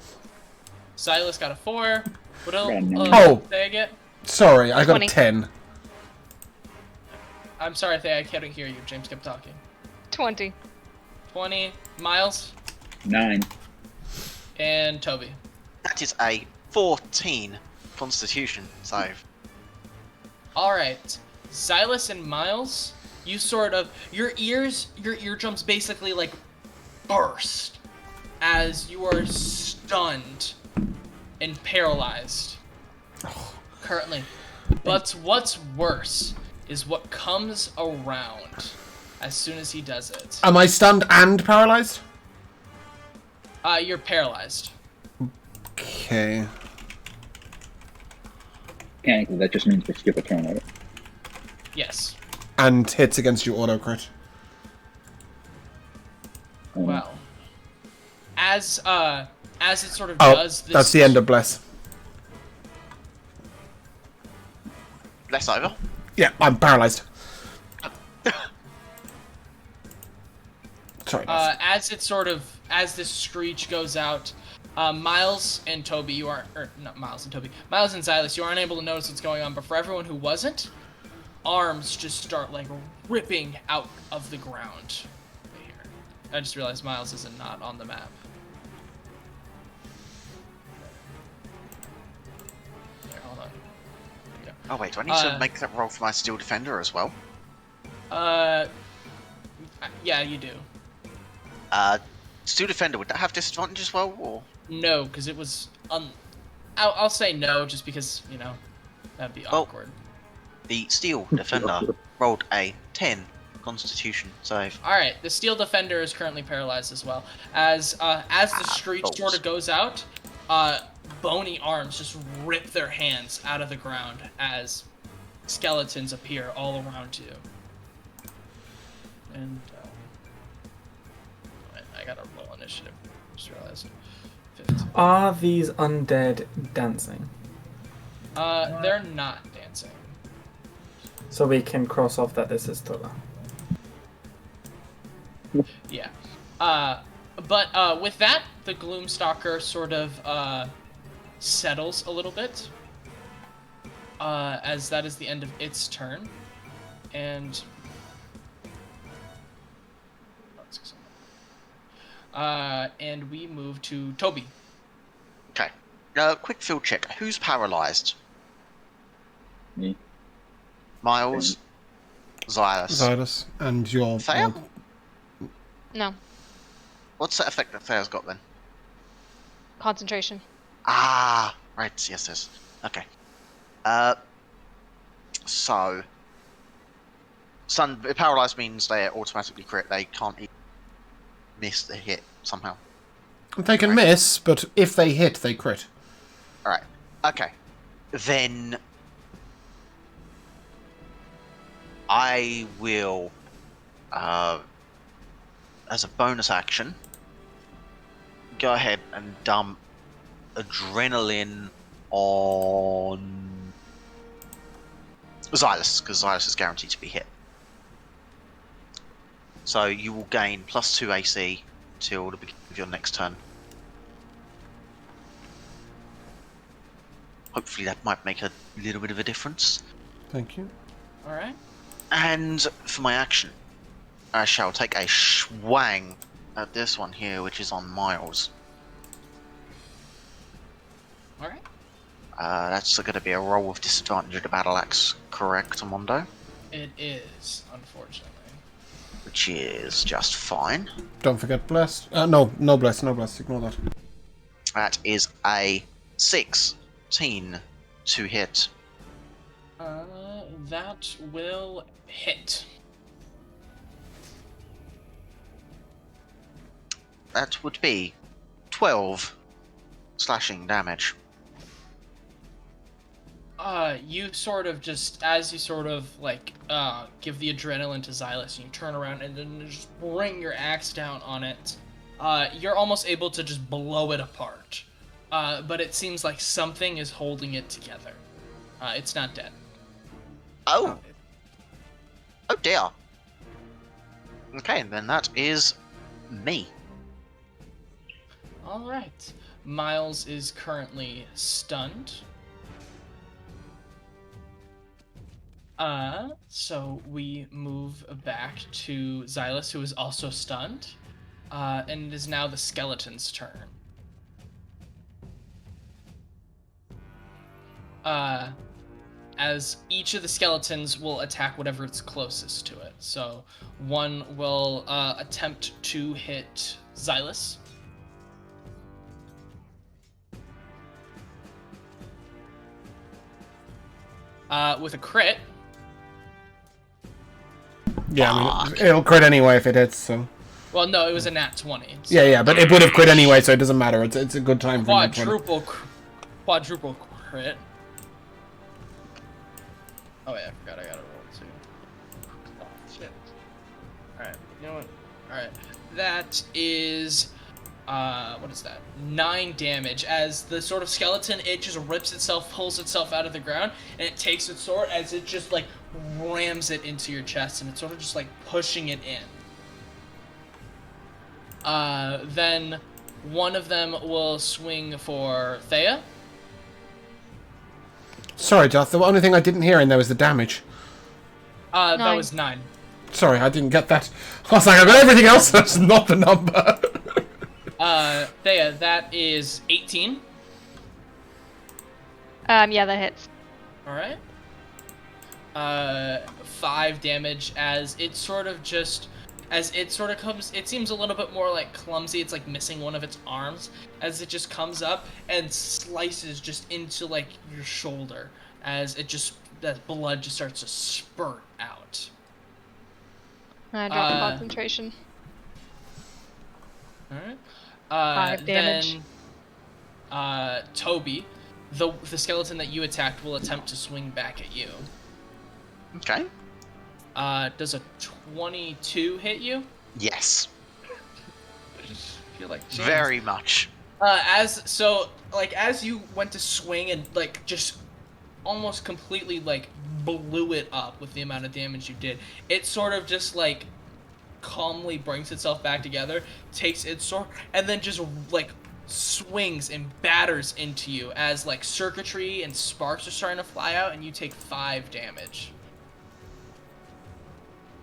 Silas got a 4. What else? Oh. Did I get? Sorry, I got 20. a 10. I'm sorry, Thea, I couldn't hear you. James kept talking. 20. 20. Miles 9. and Toby. That is a 14 Constitution save. All right, Silas and Miles, you sort of your eardrums basically like burst as you are stunned and paralyzed currently. But what's worse is what comes around as soon as he does it. Am I stunned and paralyzed? You're paralyzed. Okay. Mechanically, that just means we skip a turn, right? Yes. And hits against you auto crit. Well, as it sort of Oh, does this. that's the end of bless. Less over. Yeah, I'm paralyzed. Sorry. As this screech goes out, Miles and Toby, Miles and Silas, you aren't able to notice what's going on, but for everyone who wasn't, arms just start like ripping out of the ground. Right here. I just realized Miles is not on the map. Here, hold on. There we go. Oh wait, do I need to make that roll for my Steel Defender as well? Yeah, you do. Steel Defender, would that have disadvantage as well, or? No, because it was I'll say no, just because, that'd be awkward. The Steel Defender rolled a 10 Constitution save. Alright, the Steel Defender is currently paralyzed as well. As the screech balls. sort of goes out, bony arms just rip their hands out of the ground as skeletons appear all around you. And I gotta roll initiative. Just realized. 15. Are these undead dancing? They're not dancing. So we can cross off that this is Tula. Yeah. But with that, the Gloom Stalker sort of settles a little bit. As that is the end of its turn. And we move to Toby. Okay. Quick field check. Who's paralyzed? Me. Miles. Xylus. Xylus, and your... Thea? No. What's that effect that Thea's got then? Concentration. Ah, right. Yes. Okay. So... Paralyzed means they automatically crit. They can't even miss the hit somehow. They can miss, but if they hit, they crit. Alright. Okay. Then... I will... as a bonus action, go ahead and dump adrenaline on Xylus, because Xylus is guaranteed to be hit. So you will gain +2 AC till the beginning of your next turn. Hopefully that might make a little bit of a difference. Thank you. Alright. And for my action, I shall take a swang at this one here, which is on Miles. Alright. That's going to be a roll with disadvantage of the battle axe, correct, Amondo? It is, unfortunately. Which is just fine. Don't forget blessed. No blessed. Ignore that. That is a 16 to hit. That will hit. That would be 12 slashing damage. You sort of just, as you sort of, like, give the adrenaline to Xylus, you turn around and then just bring your axe down on it. You're almost able to just blow it apart. But it seems like something is holding it together. It's not dead. Oh! Oh dear. Okay, then that is me. Alright. Miles is currently stunned. So we move back to Xylus, who is also stunned. And it is now the skeleton's turn. As each of the skeletons will attack whatever is closest to it. So one will attempt to hit Xylus. With a crit. Yeah, I mean, it'll crit anyway if it hits, so... Well, no, it was a nat 20. So. Yeah, but it would have crit anyway, so it doesn't matter. It's a good time for nat 20. Quadruple crit. Oh yeah, I forgot I gotta roll too. Oh, shit. Alright, you know what? Alright. That is... what is that? 9 damage. As the sort of skeleton, it just rips itself, pulls itself out of the ground, and it takes its sword as it just, like, rams it into your chest, and it's sort of just, like, pushing it in. Then one of them will swing for Thea. Sorry, Joth, the only thing I didn't hear in there was the damage. That was 9. Sorry, I didn't get that. I was like, I got everything else, that's not the number. Thea, that is 18. Yeah, that hits. Alright. 5 damage as it sort of comes, it seems a little bit more like clumsy, it's like missing one of its arms, as it just comes up and slices just into like your shoulder, as that blood just starts to spurt out. I drop concentration. Alright. 5 damage. Then Toby, the skeleton that you attacked will attempt to swing back at you. Okay. Does a 22 hit you? Yes. I feel like James. Very much. As you went to swing and like just almost completely like blew it up with the amount of damage you did, it sort of just like calmly brings itself back together, takes its sword, and then just like swings and batters into you as like circuitry and sparks are starting to fly out, and you take 5 damage.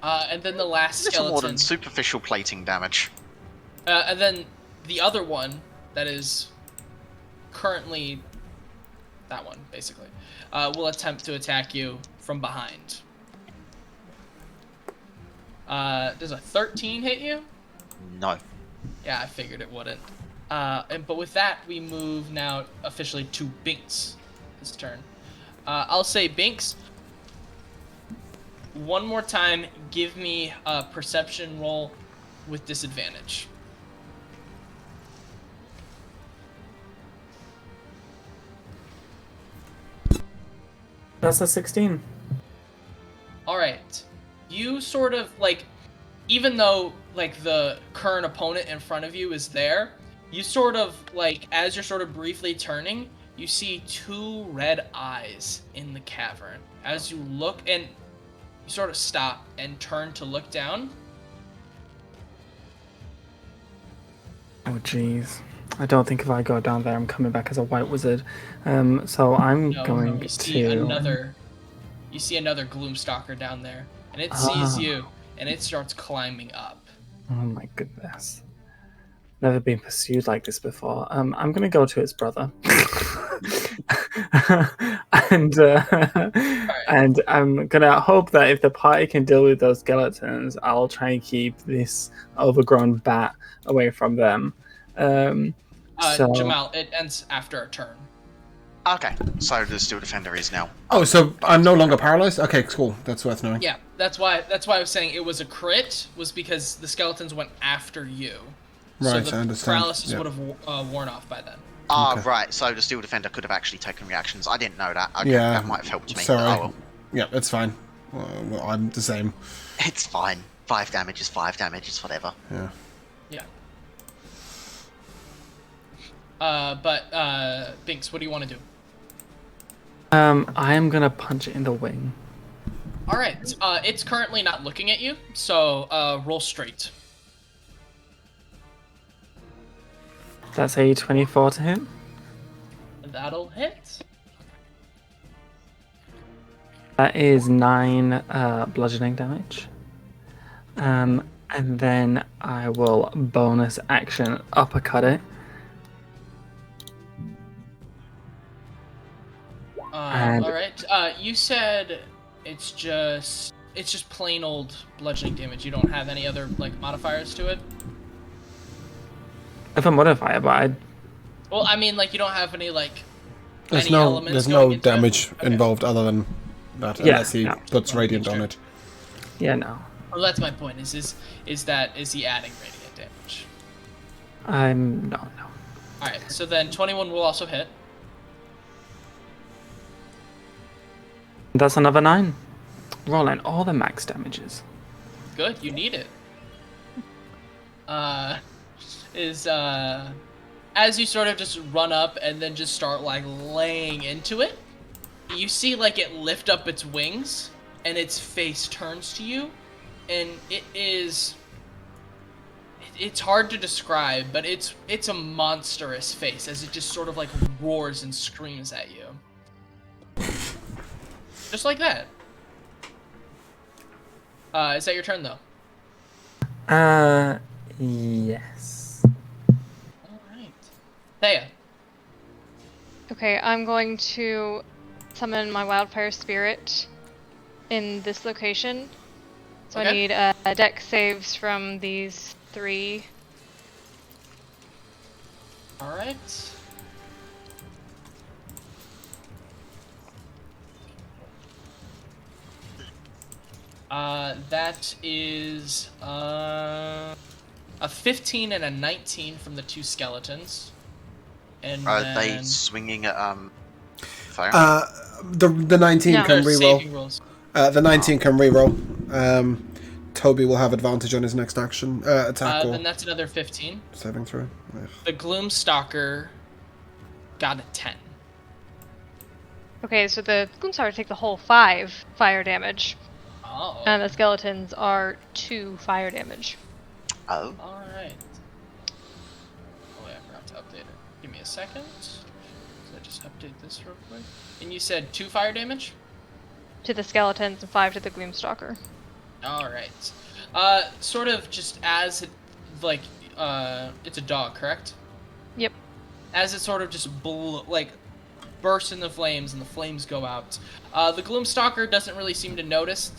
And then the last Little skeleton. more than superficial plating damage. And then the other one that is currently that one, basically, will attempt to attack you from behind. Does a 13 hit you? No. Yeah, I figured it wouldn't. But with that, we move now officially to Binks. His turn. I'll say, Binks, one more time, give me a perception roll with disadvantage. That's a 16. All right. You sort of like, even though like the current opponent in front of you is there, you sort of like, as you're sort of briefly turning, you see 2 red eyes in the cavern. As you look, and you sort of stop and turn to look down. Oh jeez. I don't think if I go down there, I'm coming back as a white wizard. So I'm going you see to... You see another Gloom Stalker down there, and it sees you, and it starts climbing up. Oh my goodness. Never been pursued like this before. I'm going to go to its brother. and and I'm going to hope that if the party can deal with those skeletons, I'll try and keep this overgrown bat away from them. Jamal, it ends after a turn. Okay, so the Steel Defender is now. Oh, so I'm no longer paralyzed? Okay, cool. That's worth knowing. Yeah, that's why I was saying it was a crit, was because the skeletons went after you. Right, so the I understand. paralysis would have worn off by then. Ah, right, so the Steel Defender could have actually taken reactions. I didn't know that. Okay, Yeah, that might have helped me. sorry. But, oh well. Yeah, it's fine. Well, I'm the same. It's fine. 5 damage is 5 damage, it's whatever. Yeah. But Binks, what do you want to do? I am going to punch it in the wing. All right, it's currently not looking at you, so roll straight. That's a 24 to hit. That'll hit. That is 9 bludgeoning damage. And then I will bonus action uppercut it. All right. You said it's just plain old bludgeoning damage. You don't have any other like modifiers to it. If a modifier, but I... Well, I mean, like you don't have any like. There's any elements there's going no into it? damage Okay. involved other than that, Yeah, unless he no. puts radiant on it. Yeah, no. Well, that's my point. Is he adding radiant damage? No. All right. So then 21 will also hit. That's another 9. Rolling all the max damages. Good. You need it. As you sort of just run up and then just start like laying into it, you see like it lift up its wings and its face turns to you, and it's hard to describe, but it's a monstrous face as it just sort of like roars and screams at you. Just like that. Is that your turn though? Yes. Alright. Thea. Okay, I'm going to summon my wildfire spirit in this location. So Okay. I need deck saves from these 3. Alright. That is a 15 and a 19 from the 2 skeletons. And Are then they swinging at fire? The 19 No. can there's reroll. saving rules. The 19 can reroll. Toby will have advantage on his next action attack or Then that's another 15. saving throw. Ugh. The Gloom Stalker got a 10. Okay, so the Gloom Stalker take the whole 5 fire damage, Oh. and the skeletons are 2 fire damage. Oh. Alright. Oh, yeah, I forgot to update it. Give me a second. So I just update this real quick. And you said 2 fire damage? To the skeletons and 5 to the Gloom Stalker. Alright. Sort of just as it, like, it's a dog, correct? Yep. As it sort of just bursts into flames and the flames go out. The Gloom Stalker doesn't really seem to notice.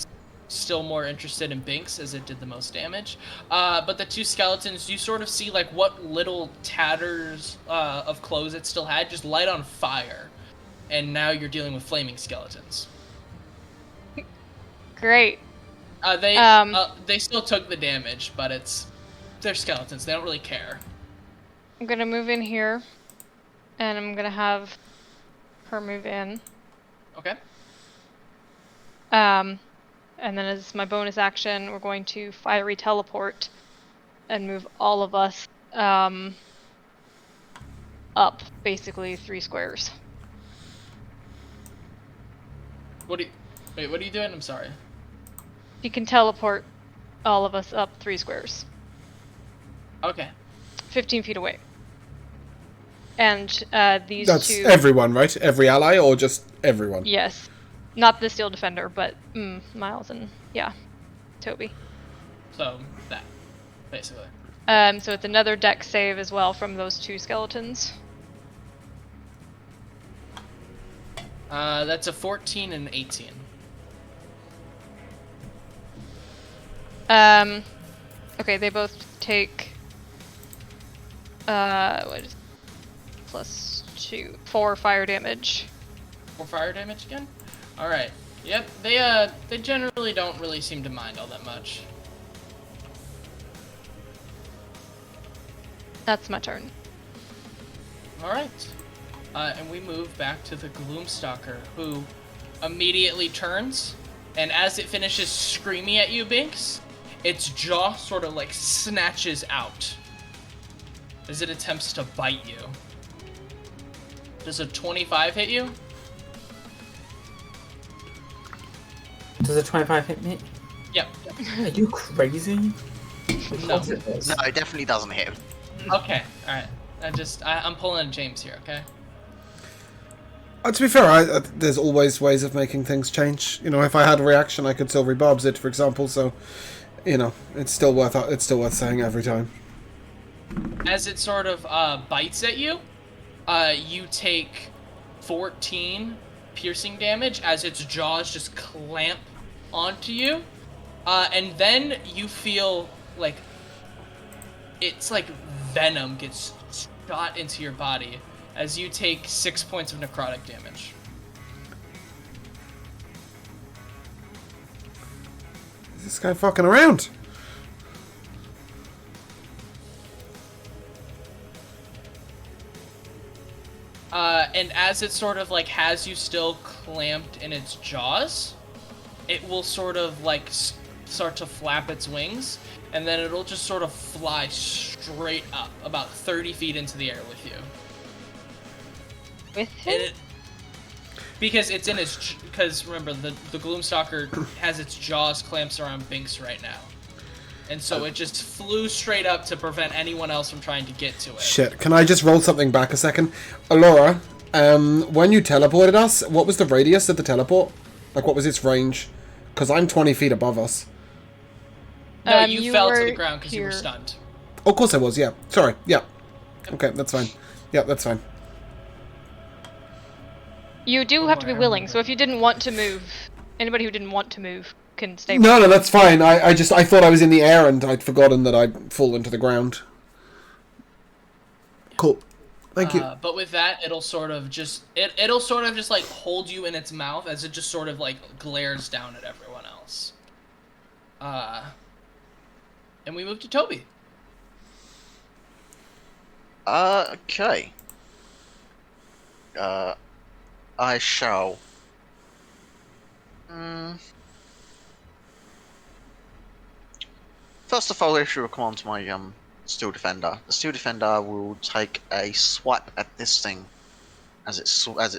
It's still more interested in Binks as it did the most damage. But the 2 skeletons, you sort of see like what little tatters of clothes it still had just light on fire. And now you're dealing with flaming skeletons. Great. They still took the damage, but they're skeletons. They don't really care. I'm gonna move in here, and I'm gonna have her move in. Okay. And then as my bonus action, we're going to fiery teleport and move all of us up basically 3 squares. What are you doing? I'm sorry. You can teleport all of us up 3 squares, Okay. 15 feet away. And these That's 2. everyone, right? Every ally or just everyone? Yes, not the steel defender, but Miles and Toby. So that, basically. So it's another dex save as well from those 2 skeletons. That's a 14 and 18. Okay, they both take plus 4 fire damage. 4 fire damage again? Alright. Yep, they generally don't really seem to mind all that much. That's my turn. Alright. And we move back to the Gloom Stalker, who immediately turns, and as it finishes screaming at you, Binks, its jaw sort of like snatches out as it attempts to bite you. Does a 25 hit you? Does a 25 hit me? Yep. Are you crazy? No. Of course it does. No, it definitely doesn't hit him. Okay, alright. I'm pulling a James here, okay? To be fair, there's always ways of making things change. You know, if I had a reaction, I could still rebobs it, for example. So, you know, it's still worth saying every time. As it sort of bites at you, you take 14 piercing damage as its jaws just clamp onto you, and then you feel like it's like venom gets shot into your body as you take 6 points of necrotic damage. Is this guy fucking around? And as it sort of like has you still clamped in its jaws, it will sort of like start to flap its wings, and then it'll just sort of fly straight up about 30 feet into the air with you. With And him? because it's in its... Because remember, the Gloom Stalker has its jaws clamps around Binks right now. And so it just flew straight up to prevent anyone else from trying to get to it. Shit, can I just roll something back a second? Alora, when you teleported us, what was the radius of the teleport? Like, what was its range? Because I'm 20 feet above us. No, you you fell to were the ground because you were here. stunned. Oh, of course I was, yeah. Sorry, yeah. Okay, that's fine. Yeah, that's fine. You do have to be willing, so if you didn't want to move, anybody who didn't want to move can stay. No, that's fine. I thought I was in the air and I'd forgotten that I'd fallen to the ground. Cool. Thank you. But with that, it'll sort of just it'll sort of just like hold you in its mouth as it just sort of like glares down at everyone else. And we move to Toby. Okay. I shall. First of all, issue a command to my Steel Defender. The Steel Defender will take a swipe at this thing as it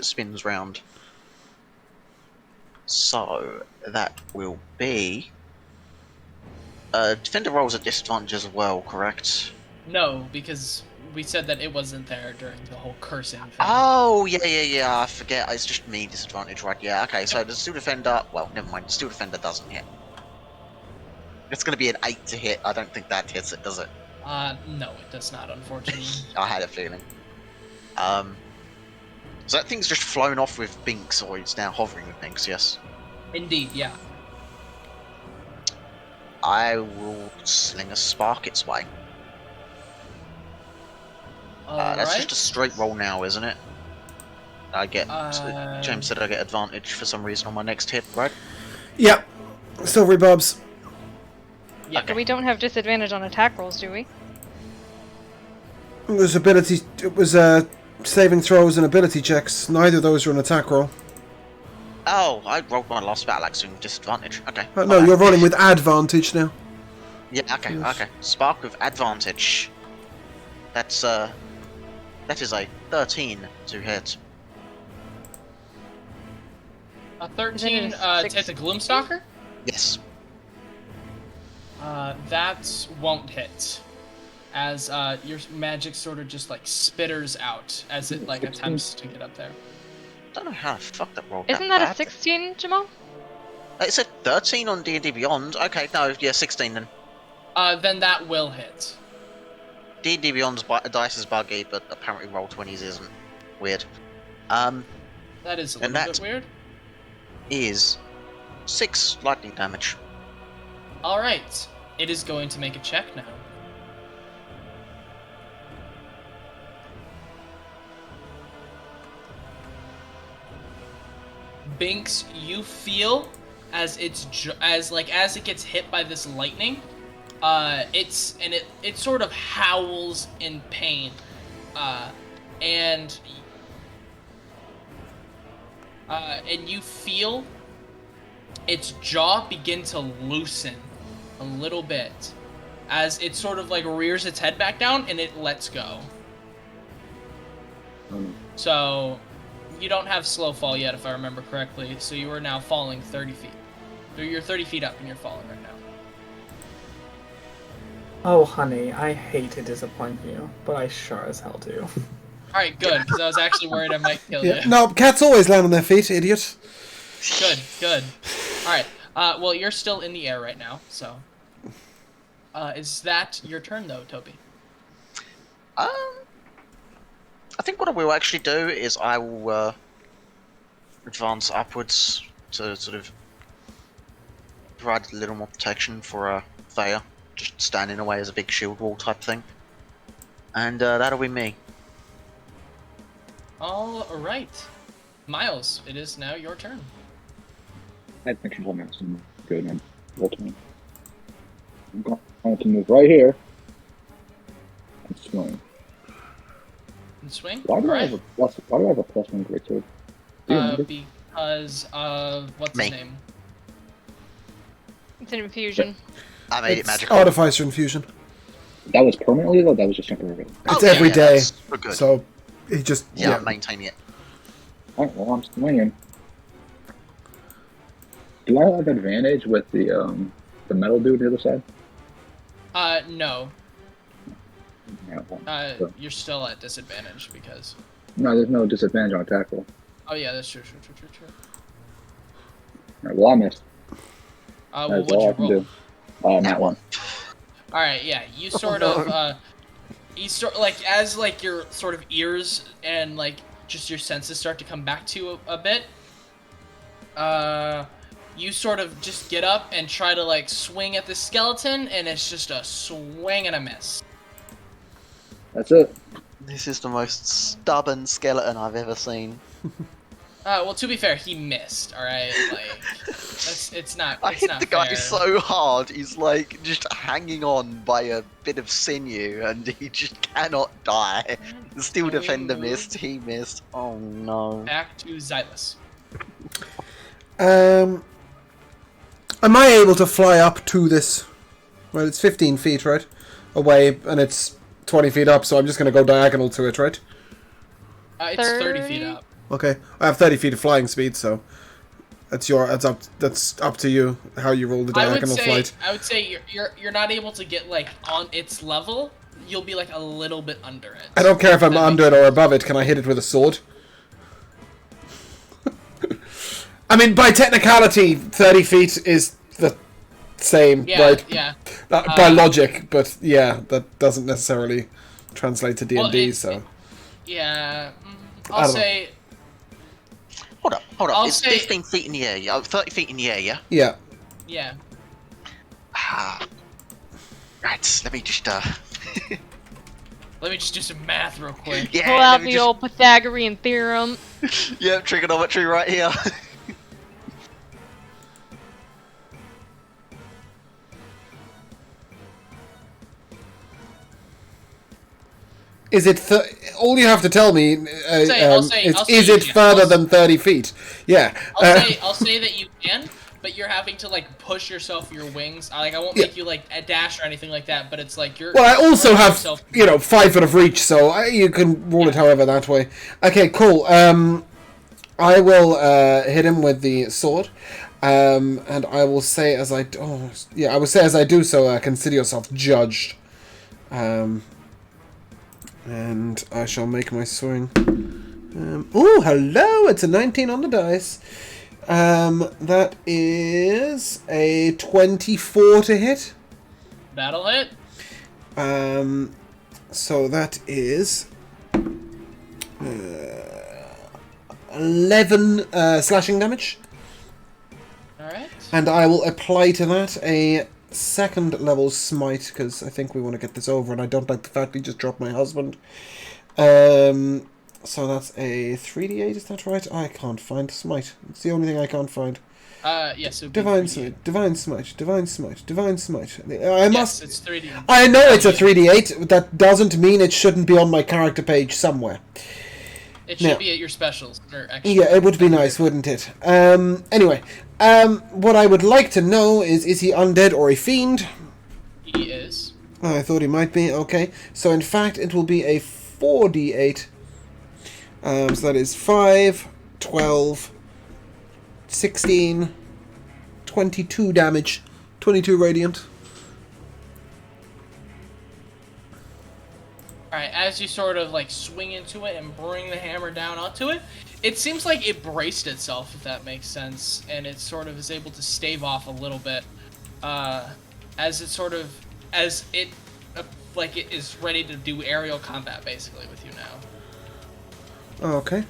spins round. So that will be. Defender rolls at disadvantage as well, correct? No, because we said that it wasn't there during the whole cursing thing. Oh, yeah, I forget. It's just me disadvantage, right? Yeah, okay, so the Steel Defender... Well, never mind. The Steel Defender doesn't hit. It's going to be an 8 to hit. I don't think that hits it, does it? No, it does not, unfortunately. I had a feeling. So that thing's just flown off with Binks, or it's now hovering with Binks, yes? Indeed, yeah. I will sling a spark its way. That's just a straight roll now, isn't it? I get... James said I get advantage for some reason on my next hit, right? Yep. Silvery Bubs. Yeah. Okay. We don't have disadvantage on attack rolls, do we? There's ability. It was saving throws and ability checks. Neither of those are an attack roll. Oh, I rolled my last battle axe with disadvantage. Okay. No, you're rolling with advantage now. Yeah, okay. Spark with advantage. That is a 13 to hit. A 13 Isn't it a to hit the Gloom Stalker? Yes. That won't hit. As your magic sort of just like spitters out as it like attempts to get up there. I don't know how the fuck that rolled. Isn't that a bad. 16, Jamal? It said 13 on D&D Beyond. Okay, no, yeah, 16 then. Then that will hit. D&D Beyond's dice is buggy, but apparently Roll20's isn't. Weird. That is a And little that- bit weird. Is 6 lightning damage. Alright. It is going to make a check now. Binks, you feel as it gets hit by this lightning, it sort of howls in pain, and you feel its jaw begin to loosen a little bit as it sort of like rears its head back down and it lets go. So you don't have slow fall yet, if I remember correctly, so you are now falling 30 feet. So you're 30 feet up and you're falling right now. Oh, honey, I hate to disappoint you, but I sure as hell do. Alright, good, because I was actually worried I might kill you. No, cats always land on their feet, idiot. Good. Alright, well, you're still in the air right now, so... is that your turn, though, Toby? I think what I will actually do is I will advance upwards to sort of provide a little more protection for Thea. Just stand in a way as a big shield wall type thing. And that'll be me. Alright. Miles, it is now your turn. I think she's holding some good and ultimate. I'm going to move right here and swing. And swing? Why do I Alright. have a plus one great sword? Do you remember? Because of... what's Me. his name? It's an infusion. I made it It's magical. Artificer Infusion. That was permanently though. That was just temporary. It's yeah, every yeah, day. we're good. So he just yeah, I'm maintaining it. Alright, well I'm swinging. Do I have advantage with the metal dude on the other side? No. Yeah, well, You're still at disadvantage because... no, there's no disadvantage on attack roll. Oh yeah, that's true. Alright, well I missed. Well, That's what'd all you I can roll? do. That one. Alright, yeah, you sort of, as, like, your sort of ears and, like, just your senses start to come back to you a bit, you sort of just get up and try to, like, swing at the skeleton, and it's just a swing and a miss. That's it. This is the most stubborn skeleton I've ever seen. Well, to be fair, he missed. All right, like it's not. I It's hit not the guy fair. so hard, he's like just hanging on by a bit of sinew, and he just cannot die. The steel Can we defender move missed, he missed. Oh no. Back to Xylus. Am I able to fly up to this? Well, it's 15 feet, right? Away, and it's 20 feet up, so I'm just going to go diagonal to it, right? It's 30 feet up. Okay. I have 30 feet of flying speed, so that's up to you how you roll the diagonal flight. I would say you're not able to get like on its level. You'll be like a little bit under it. I don't care if I'm under it or above it. Can I hit it with a sword? I mean, by technicality, 30 feet is the same, right? Yeah. By logic, but yeah, that doesn't necessarily translate to D&D, so... Yeah, I I'll don't say... Hold up. I'll It's say- 15 feet in the air, yeah? 30 feet in the air, yeah? Yeah. Yeah. Right, let me just, Let me just do some math real quick. yeah, Pull let out me the just... old Pythagorean theorem. Yeah, trigonometry right here. Is it... all you have to tell me I'll say is you it can. further than 30 feet? Yeah. I'll say that you can, but you're having to like push yourself your wings. Like I won't make you like a dash or anything like that, but it's like you're. Well, I also pushing have, yourself- 5 foot of reach, so you can roll it however that way. Okay, cool. I will hit him with the sword, and I will say as I do so, consider yourself judged. And I shall make my swing. Oh, hello! It's a 19 on the dice. That is a 24 to hit. That'll hit. So that is 11 slashing damage. All right. And I will apply to that a second level smite, because I think we want to get this over, and I don't like the fact we just dropped my husband. So that's a 3d8, is that right? I can't find smite. It's the only thing I can't find. Yes. It would be Divine 3D8. smite, divine smite, divine smite, divine smite. Yes, it's 3D. I know it's a 3d8, but that doesn't mean it shouldn't be on my character page somewhere. It should Now- be at your specials or extra. Yeah, it would be nice, wouldn't it? Anyway, what I would like to know is he undead or a fiend? He is. Oh, I thought he might be. Okay, so in fact it will be a 4d8. So that is 5, 12, 16, 22 damage, 22 radiant. Alright, as you sort of like swing into it and bring the hammer down onto it, it seems like it braced itself, if that makes sense, and it sort of is able to stave off a little bit, as it is ready to do aerial combat basically with you now. Okay.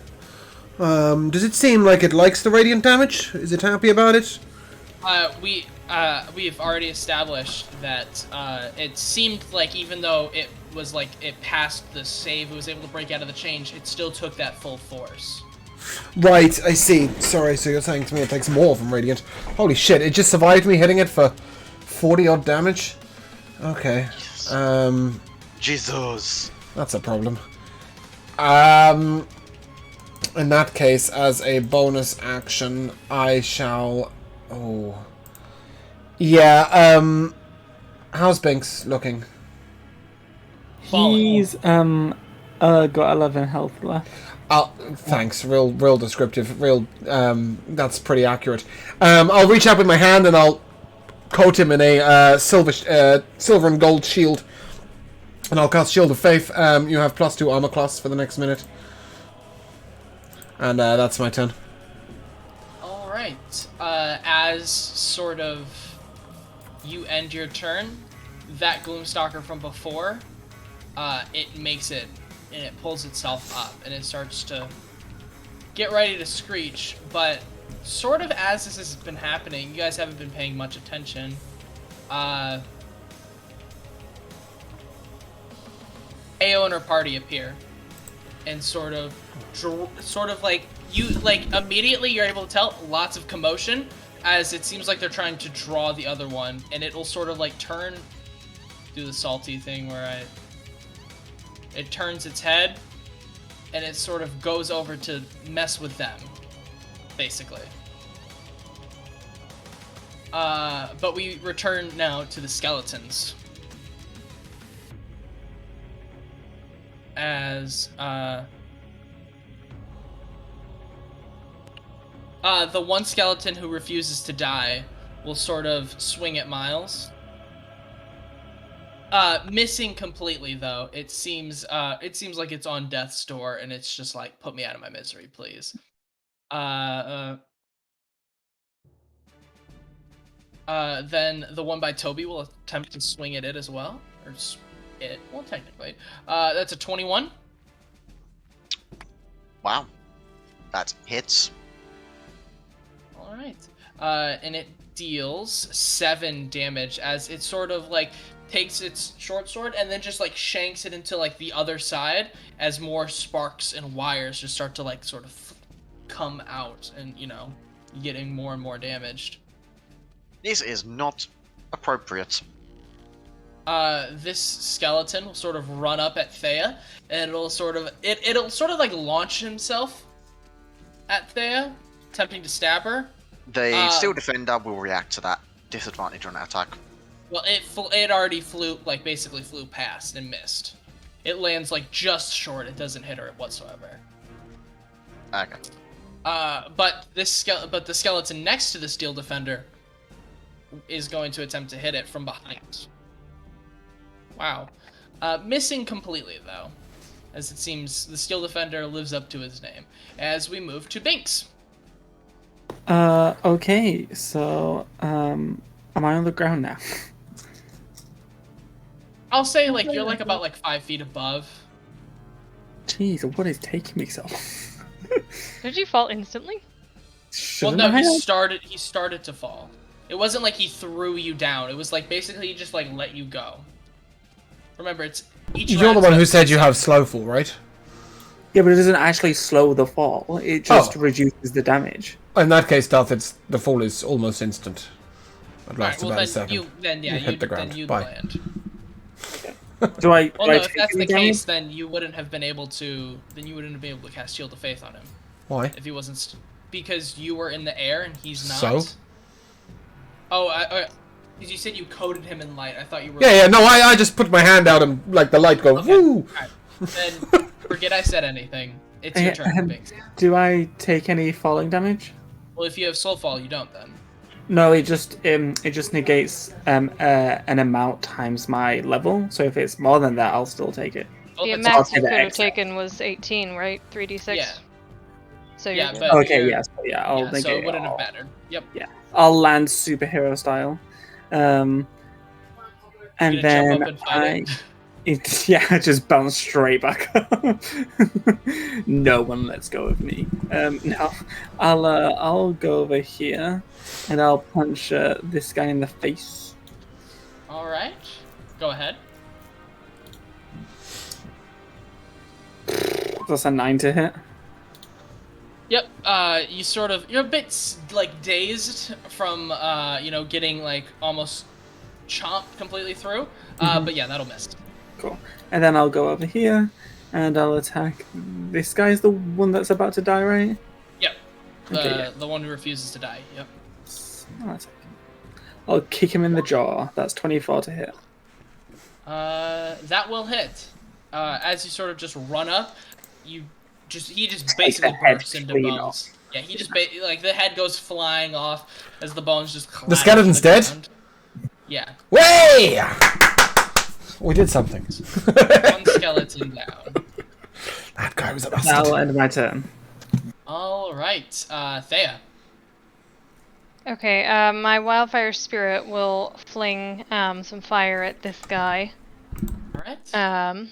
Does it seem like it likes the radiant damage? Is it happy about it? We have already established that it seemed like even though it was like it passed the save, it was able to break out of the change, it still took that full force. Right, I see. Sorry, so you're saying to me it takes more from radiant. Holy shit, it just survived me hitting it for 40 odd damage? Okay. Jesus. That's a problem. In that case, as a bonus action, I shall... Oh. Yeah, how's Binks looking? He's got 11 health left. Oh, thanks. Real descriptive. That's pretty accurate. I'll reach out with my hand and I'll coat him in a silver and gold shield. And I'll cast Shield of Faith. You have +2 armor class for the next minute. And that's my turn. Alright, as sort of you end your turn, that Gloom Stalker from before, it makes it, and it pulls itself up, and it starts to get ready to screech, but sort of as this has been happening, you guys haven't been paying much attention, Ao and her party appear, and sort of like you like immediately you're able to tell lots of commotion as it seems like they're trying to draw the other one, and it'll sort of like do the salty thing where it turns its head and it sort of goes over to mess with them, basically. But we return now to the skeletons. As the one skeleton who refuses to die will sort of swing at Miles. Missing completely though. It seems like it's on death's door, and it's just like, put me out of my misery, please. Then the one by Toby will attempt to swing at it as well, or well, technically. That's a 21. Wow. That hits. All right. And it deals 7 damage as it sort of like takes its short sword and then just like shanks it into like the other side as more sparks and wires just start to like sort of come out, and getting more and more damaged. This is not appropriate. This skeleton will sort of run up at Thea, and it'll sort of like launch himself at Thea, attempting to stab her. The steel defender will react to that disadvantage on that attack. Well, it already basically flew past and missed. It lands like just short. It doesn't hit her whatsoever. Okay. But the skeleton next to the steel defender is going to attempt to hit it from behind. Wow. Missing completely, though, as it seems the steel defender lives up to his name. As we move to Binks. Okay, so, am I on the ground now? I'll say, you're, about, 5 feet above. Jeez, what is taking me so long? Did you fall instantly? Shouldn't Well, no, I he have? started to fall. It wasn't like he threw you down. It was, basically he just, let you go. Remember, it's each You're the round's one who got said you 2 have slow fall, right? Yeah, but it doesn't actually slow the fall. It just reduces the damage. In that case, Stealth, the fall is almost instant. It lasts Alright, about a second. you hit the ground. Then Bye. land. Do I? Well, do I no, if take that's any the case, damage? then you wouldn't have been able to. Then you wouldn't have been able to cast Shield of Faith on him Why? if he wasn't. Because you were in the air and he's not. So? Oh, because you said you coated him in light. I thought you were. Yeah, no, I just put my hand out and the light go, Okay. woo! Alright. Then forget I said anything. It's your turn, Binks. Do I take any falling damage? Well, if you have Soul Fall, you don't then. No, it just negates an amount times my level. So if it's more than that, I'll still take it. Well, The that's max okay, you the could have extra. taken was 18, right? 3d6. Yeah. So Yeah, you're but Okay, you're- yes, I'll yeah, negate so it wouldn't all. have mattered. Yep. I'll land superhero style, and You're gonna then jump up and fight I just bounce straight back up. No one lets go of me. No, I'll go over here and I'll punch this guy in the face. All right. Go ahead. That's a 9 to hit. Yep. You're a bit dazed from getting almost chomped completely through. But yeah, that'll miss. Cool. And then I'll go over here and I'll attack. This guy's the one that's about to die, right? Yep. Okay, The one who refuses to die. Yep. I'll kick him in the jaw. That's 24 to hit. That will hit. As you sort of just run up, he just Take basically the head bursts into clean bones. off. Yeah, he just the head goes flying off as the bones just. The skeleton's clatter to dead? ground. Yeah. Way! We did something. One skeleton down. That guy was a That'll bastard. end my turn. All right, Thea. Okay, my wildfire spirit will fling some fire at this guy. All right.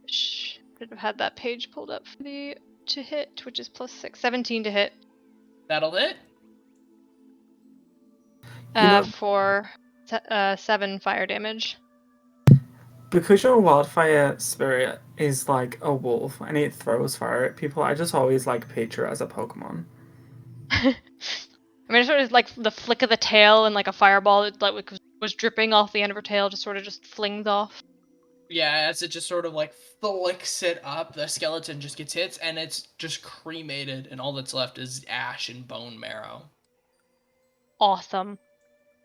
Should have had that page pulled up for the to hit, which is +6, 17 to hit. That'll hit. For 7 fire damage. Because you're a wildfire spirit, is like a wolf and it throws fire at people, I just always like picture it as a Pokemon. I mean, it's sort of like the flick of the tail and like a fireball that like was dripping off the end of her tail, just sort of just flings off. Yeah, as it just sort of like flicks it up, the skeleton just gets hit, and it's just cremated, and all that's left is ash and bone marrow. Awesome.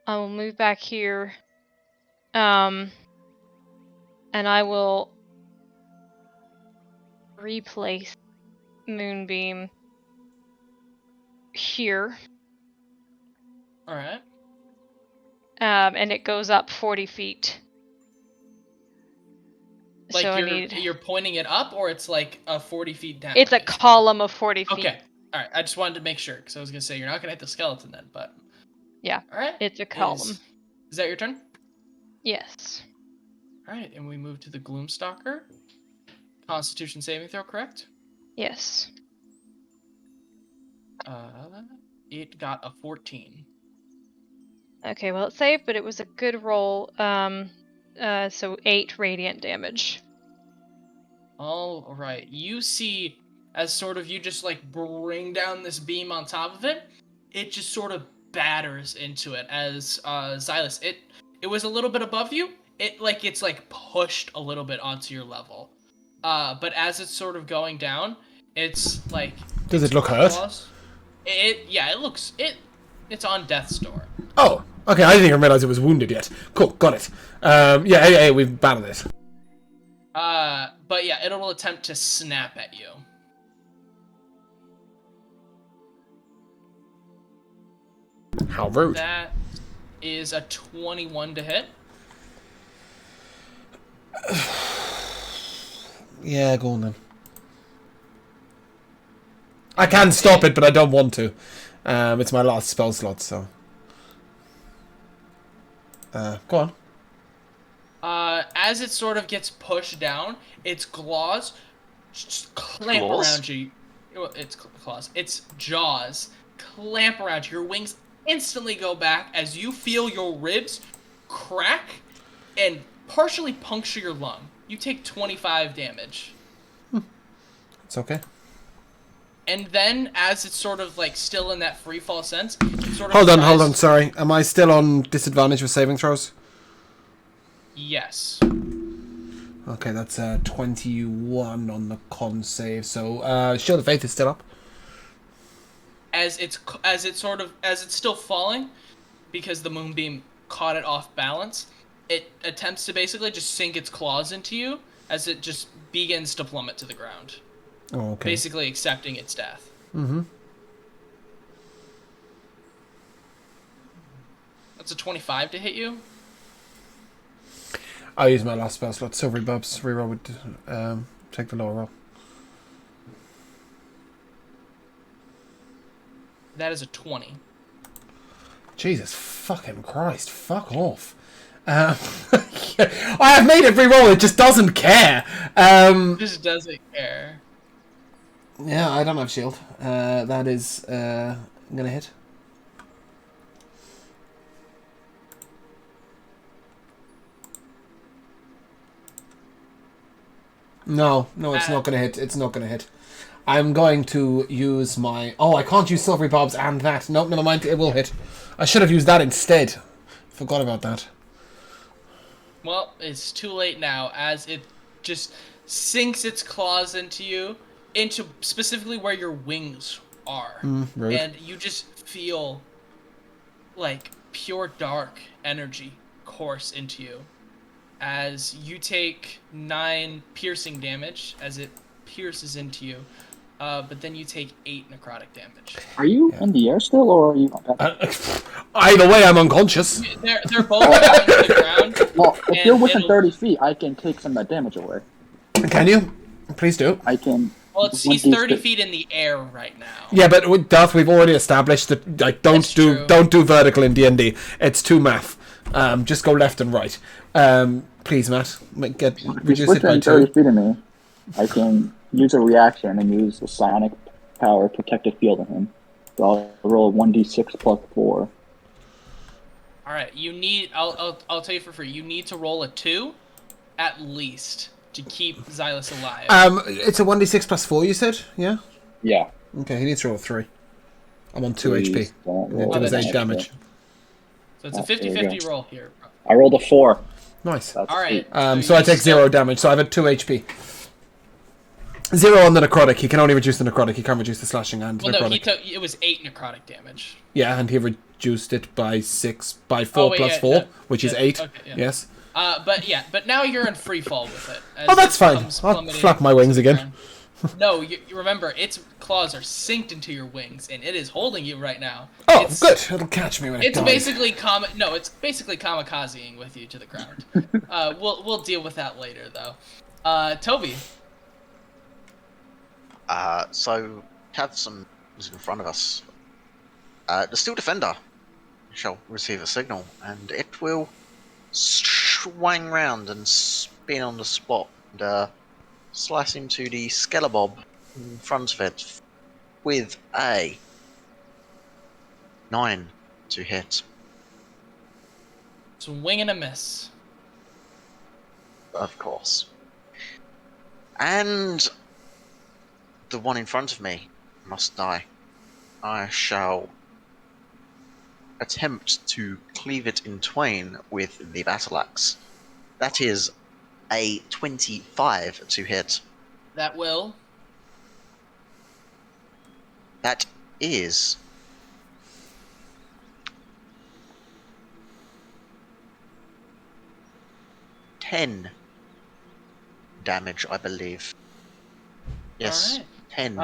I will move back here. And I will replace Moonbeam here. All right. And it goes up 40 feet. Like so you're pointing it up, or it's like a 40 feet down. It's a column of 40 feet. Okay. All right. I just wanted to make sure because I was gonna say you're not gonna hit the skeleton then, but yeah. All right. It's a column. Is that your turn? Yes. All right, and we move to the Gloom Stalker. Constitution saving throw, correct? Yes. It got a 14. Okay, well it saved, but it was a good roll. So 8 radiant damage. All right. You see, as sort of you just like bring down this beam on top of it, it just sort of batters into it. As Xylus, it was a little bit above you. It's pushed a little bit onto your level. But as it's sort of going down, it's like. Does it look hurt? It's on death's door. Oh, okay. I didn't even realize it was wounded yet. Cool, got it. Yeah, we've battled it. But yeah, it'll attempt to snap at you. How rude. That is a 21 to hit. Yeah, go on then. I can stop it, but I don't want to. It's my last spell slot, so. Go on. As it sort of gets pushed down, its claws just clamp around you. Its claws. Its jaws clamp around you. Your wings instantly go back as you feel your ribs crack and partially puncture your lung. You take 25 damage. It's okay. And then, as it's sort of like still in that free fall sense, it sort of Hold on. Sorry, am I still on disadvantage with saving throws? Yes. Okay, that's 21 on the con save. So, Shield of Faith is still up. As it's still falling, because the moonbeam caught it off balance, it attempts to basically just sink its claws into you as it just begins to plummet to the ground. Oh, okay. Basically accepting its death. Mm-hmm. That's a 25 to hit you. I'll use my last spell slot. Silvery Bubs. Reroll would take the lower roll. That is a 20. Jesus fucking Christ. Fuck off. I have made it reroll. It just doesn't care. Just doesn't care. Yeah, I don't have shield. That is gonna hit. No, it's not gonna hit. It's not gonna hit. I'm going to use my... Oh, I can't use Silvery Bobs and that. Nope, never mind. It will hit. I should have used that instead. Forgot about that. Well, it's too late now, as it just sinks its claws into you, into specifically where your wings are. Rude. And you just feel like pure dark energy course into you as you take 9 piercing damage as it pierces into you, but then you take 8 necrotic damage. Are you in the air still, or are you... Either way, I'm unconscious. They're both down to the ground. Well, if you're within 30 feet, I can take some of that damage away. Can you? Please do. I can... Well, he's 30 feet in the air right now. Yeah, but with Darth, we've already established that like don't do vertical in D&D. It's too math. Just go left and right. Please, Matt, reduce it by 2. 30 feet of me, I can use a reaction and use a psionic power protective field on him. So I'll roll 1d6 plus 4. All right, you need. I'll tell you for free. You need to roll a 2, at least, to keep Xylus alive. It's a 1d6 plus 4, you said? Yeah? Yeah. Okay, he needs to roll 3. I'm on 2 HP. Please don't roll It was that 8 damage. So it's a here we 50-50 go. roll here. I rolled a 4. Nice. That's All right. sweet. So I you take 0 damage, so I have a 2 HP. 0 on the necrotic. He can only reduce the necrotic. He can't reduce the slashing and Well, no, necrotic. it was 8 necrotic damage. Yeah, and he reduced it by 4 wait, plus yeah, 4, no, which yeah, is 8. okay, yeah. Yes. But now you're in free fall with it. as Oh, that's it fine. comes I'll plummeting flap my to wings the again. ground. No, you remember, its claws are synced into your wings, and it is holding you right now. Oh, It's- good. It'll catch me when it It's dies. basically it's basically kamikazeing with you to the ground. We'll deal with that later, though. Toby. So have some things in front of us. The Steel Defender shall receive a signal, and it will swing round and spin on the spot and slice into the Skelebob in front of it with a 9 to hit. Swing and a miss. Of course. And the one in front of me must die. I shall attempt to cleave it in twain with the battle axe. That is a 25 to hit. That will. That is 10 damage, I believe. Yes, Alright. 10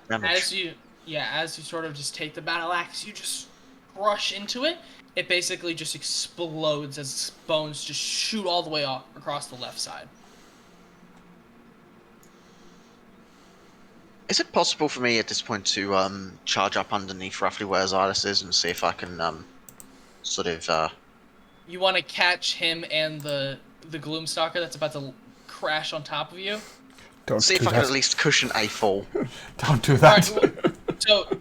damage. As you sort of just take the battle axe, you just crush into it. It basically just explodes as its bones just shoot all the way off across the left side. Is it possible for me at this point to charge up underneath roughly where Xylus is and see if I can sort of You want to catch him and the Gloom Stalker that's about to crash on top of you? Don't see do if I can that. at least cushion a fall? Don't do that. Alright,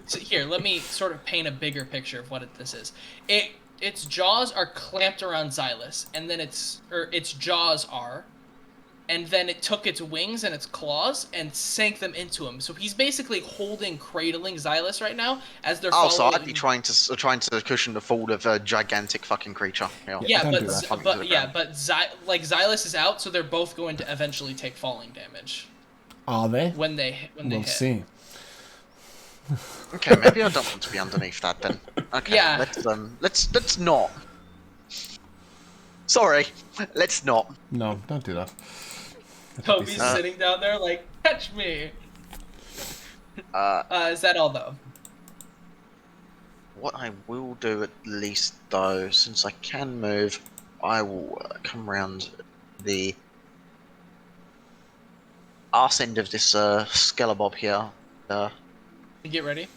so here, let me sort of paint a bigger picture of what this is. Its jaws are clamped around Xylus, and then its jaws are, and then it took its wings and its claws and sank them into him. So he's basically cradling Xylus right now as they're Oh, following. so I'd be trying to cushion the fall of a gigantic fucking creature. Yeah, don't but do that. Xylus is out, so they're both going to eventually take falling damage Are they? when they We'll hit. see. Okay, maybe I don't want to be underneath that then. Okay, Yeah. let's not. Sorry, let's not. No, don't do that. Toby's sitting down there like, catch me. Is that all though? What I will do at least though, since I can move, I will come round the arse end of this Skelebob here. You get ready.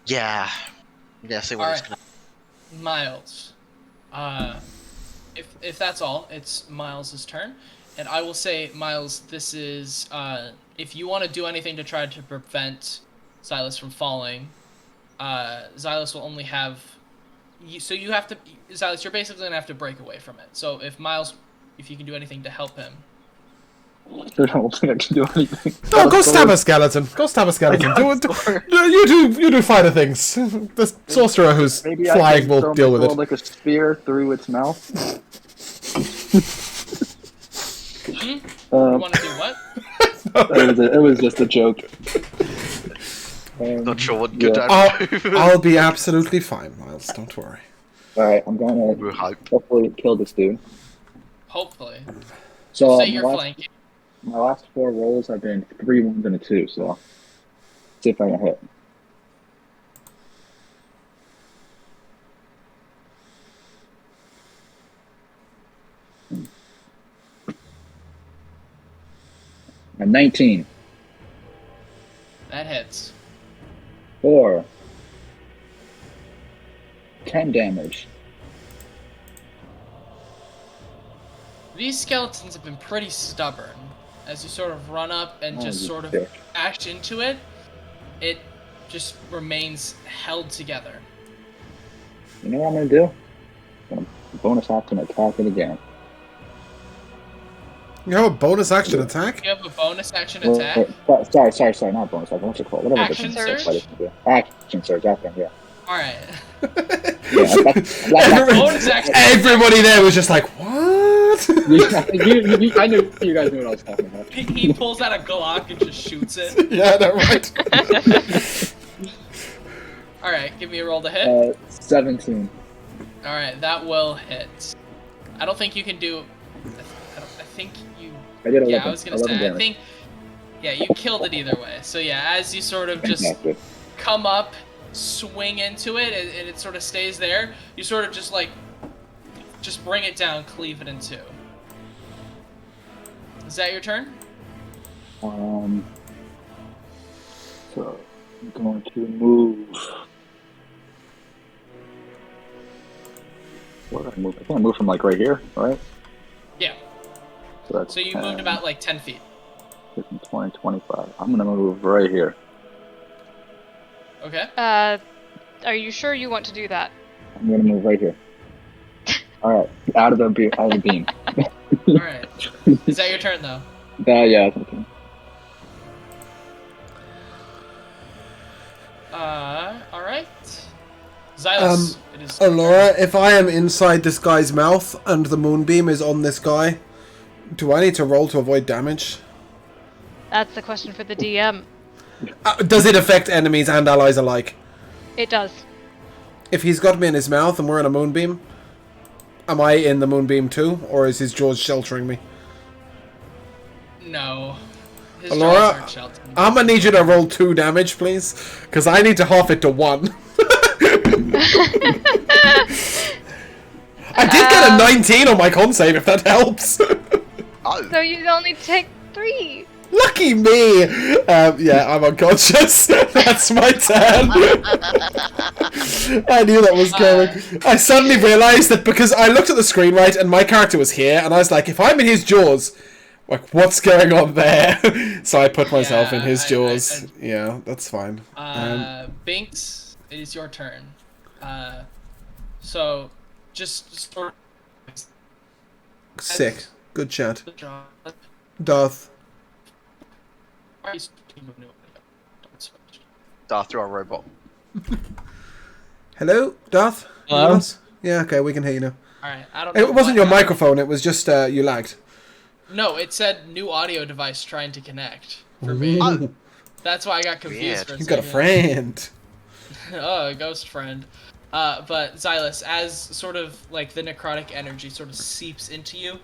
Yeah, see what it's Alright. gonna. Miles. If that's all, it's Miles' turn. And I will say, Miles, this is, if you want to do anything to try to prevent Xylus from falling, Xylus will only have... Xylus, you're basically going to have to break away from it. So if you can do anything to help him. I don't think I can do anything. No, go stab a skeleton. Go stab a skeleton. You do fighter things. The sorcerer who's Maybe I flying can will throw deal with my it. like a spear through its mouth. You want to do what? It was just a joke. Not sure what good I'll be absolutely fine, Miles. Don't worry. Alright, I'm gonna We'll hope. hopefully kill this dude. Hopefully. So Say you're flanking. my last 4 rolls have been 3 1s and a 2, so see if I can hit. A 19. That hits. 4. 10 damage. These skeletons have been pretty stubborn. As you sort of run up and just you sort of dick. ash into it, it just remains held together. You know what I'm gonna do? I'm gonna bonus action attack it again. You have a bonus action attack? You have a bonus action attack. Sorry, not bonus action. What's it called? Whatever Action the surge? fighter can do. Action surge. That thing, yeah. All right. Yeah, Bonus action. Everybody there was just like, what? I knew you guys knew what I was talking about. He pulls out a Glock and just shoots it. Yeah, that's right. All right, give me a roll to hit. 17. All right, that will hit. I don't think you can do. I think you. I did 11. Yeah, I was gonna 11 say. I damage. think. Yeah, you killed it either way. So yeah, as you sort of just Fantastic. come up, swing into it, and it sort of stays there. You sort of just like, just bring it down, cleave it in two. Is that your turn? So I'm going to move. Where did I move? I think I moved from like right here, right? Yeah. So that's So you moved about like 10 feet. 15, 20, 25. I'm gonna move right here. Okay. Are you sure you want to do that? I'm gonna move right here. All right, out of the beam. All right. Is that your turn though? Yeah. That's okay. All right. Xylus, it is. Alora, if I am inside this guy's mouth and the moonbeam is on this guy, do I need to roll to avoid damage? That's the question for the DM. Does it affect enemies and allies alike? It does. If he's got me in his mouth and we're in a moonbeam, am I in the moonbeam too, or is his jaws sheltering me? No. His Alora, jaws aren't sheltered. I'm gonna need you to roll 2 damage, please, because I need to half it to 1. I did get a 19 on my con save, if that helps. So you only take 3. Lucky me! Yeah, I'm unconscious. That's my turn. I knew that was coming. I suddenly realised that because I looked at the screen, right, and my character was here, and I was like, if I'm in his jaws, like, what's going on there? So I put myself in his jaws. Yeah, that's fine. Binks, it is your turn. So, just sort of... Sick. Good chat. the jaw. Darth. Darth, you're a robot. Hello, Darth? Hello? Yeah, okay, we can hear you now. Alright, I don't know. It wasn't what your happened. microphone, it was just you lagged. No, it said new audio device trying to connect for me. Oh, That's why I got confused Weird. for a You've got a second. friend. Oh, a ghost friend. But Xylus, as sort of like the necrotic energy sort of seeps into you,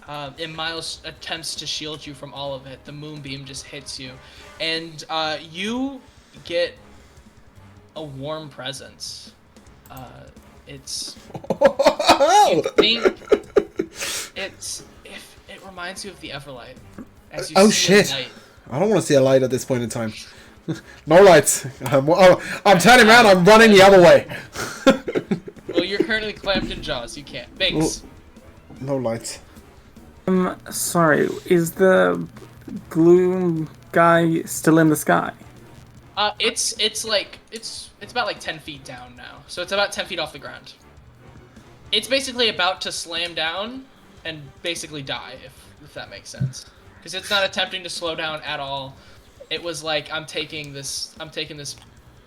and Miles attempts to shield you from all of it, the moonbeam just hits you, and you get a warm presence. It's you think it reminds you of the Everlight. As you Oh, see a shit. light. I don't want to see a light at this point in time. No lights. I'm turning around, I'm running the other way. Well, you're currently clamped in jaws. You can't. Binks. No lights. Sorry, is the gloom guy still in the sky? It's about like 10 feet down now. So it's about 10 feet off the ground. It's basically about to slam down and basically die, if that makes sense. Because it's not attempting to slow down at all. It was like I'm taking this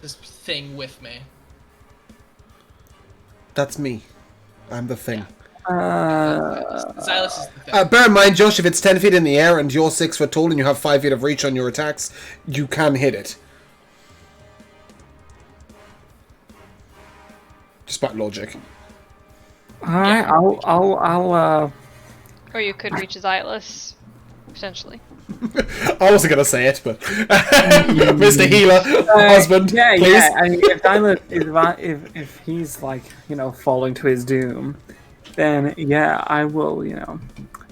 thing with me. That's me. I'm the thing. Xylus is the thing. Bear in mind, Josh, if it's 10 feet in the air and you're 6 foot tall and you have 5 feet of reach on your attacks, you can hit it. Just by logic. Alright, I'll Or you could reach Xylus, potentially. I wasn't gonna say it, but Mr. Healer, husband, yeah, please. yeah. I mean, if Tyler, if he's like, falling to his doom, then yeah, I will,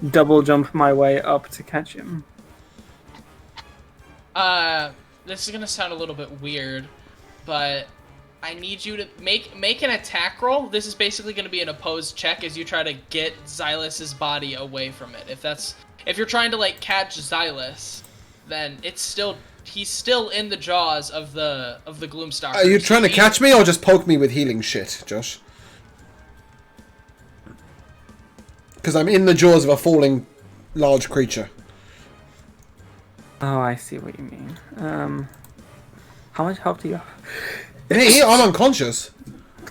double jump my way up to catch him. This is gonna sound a little bit weird, but I need you to make an attack roll. This is basically gonna be an opposed check as you try to get Xylus's body away from it. If you're trying to like catch Xylus, then he's still in the jaws of the Gloom Stalker. Are you trying to catch me or just poke me with healing shit, Josh? Because I'm in the jaws of a falling large creature. Oh, I see what you mean. How much health do you have? Me, I'm unconscious.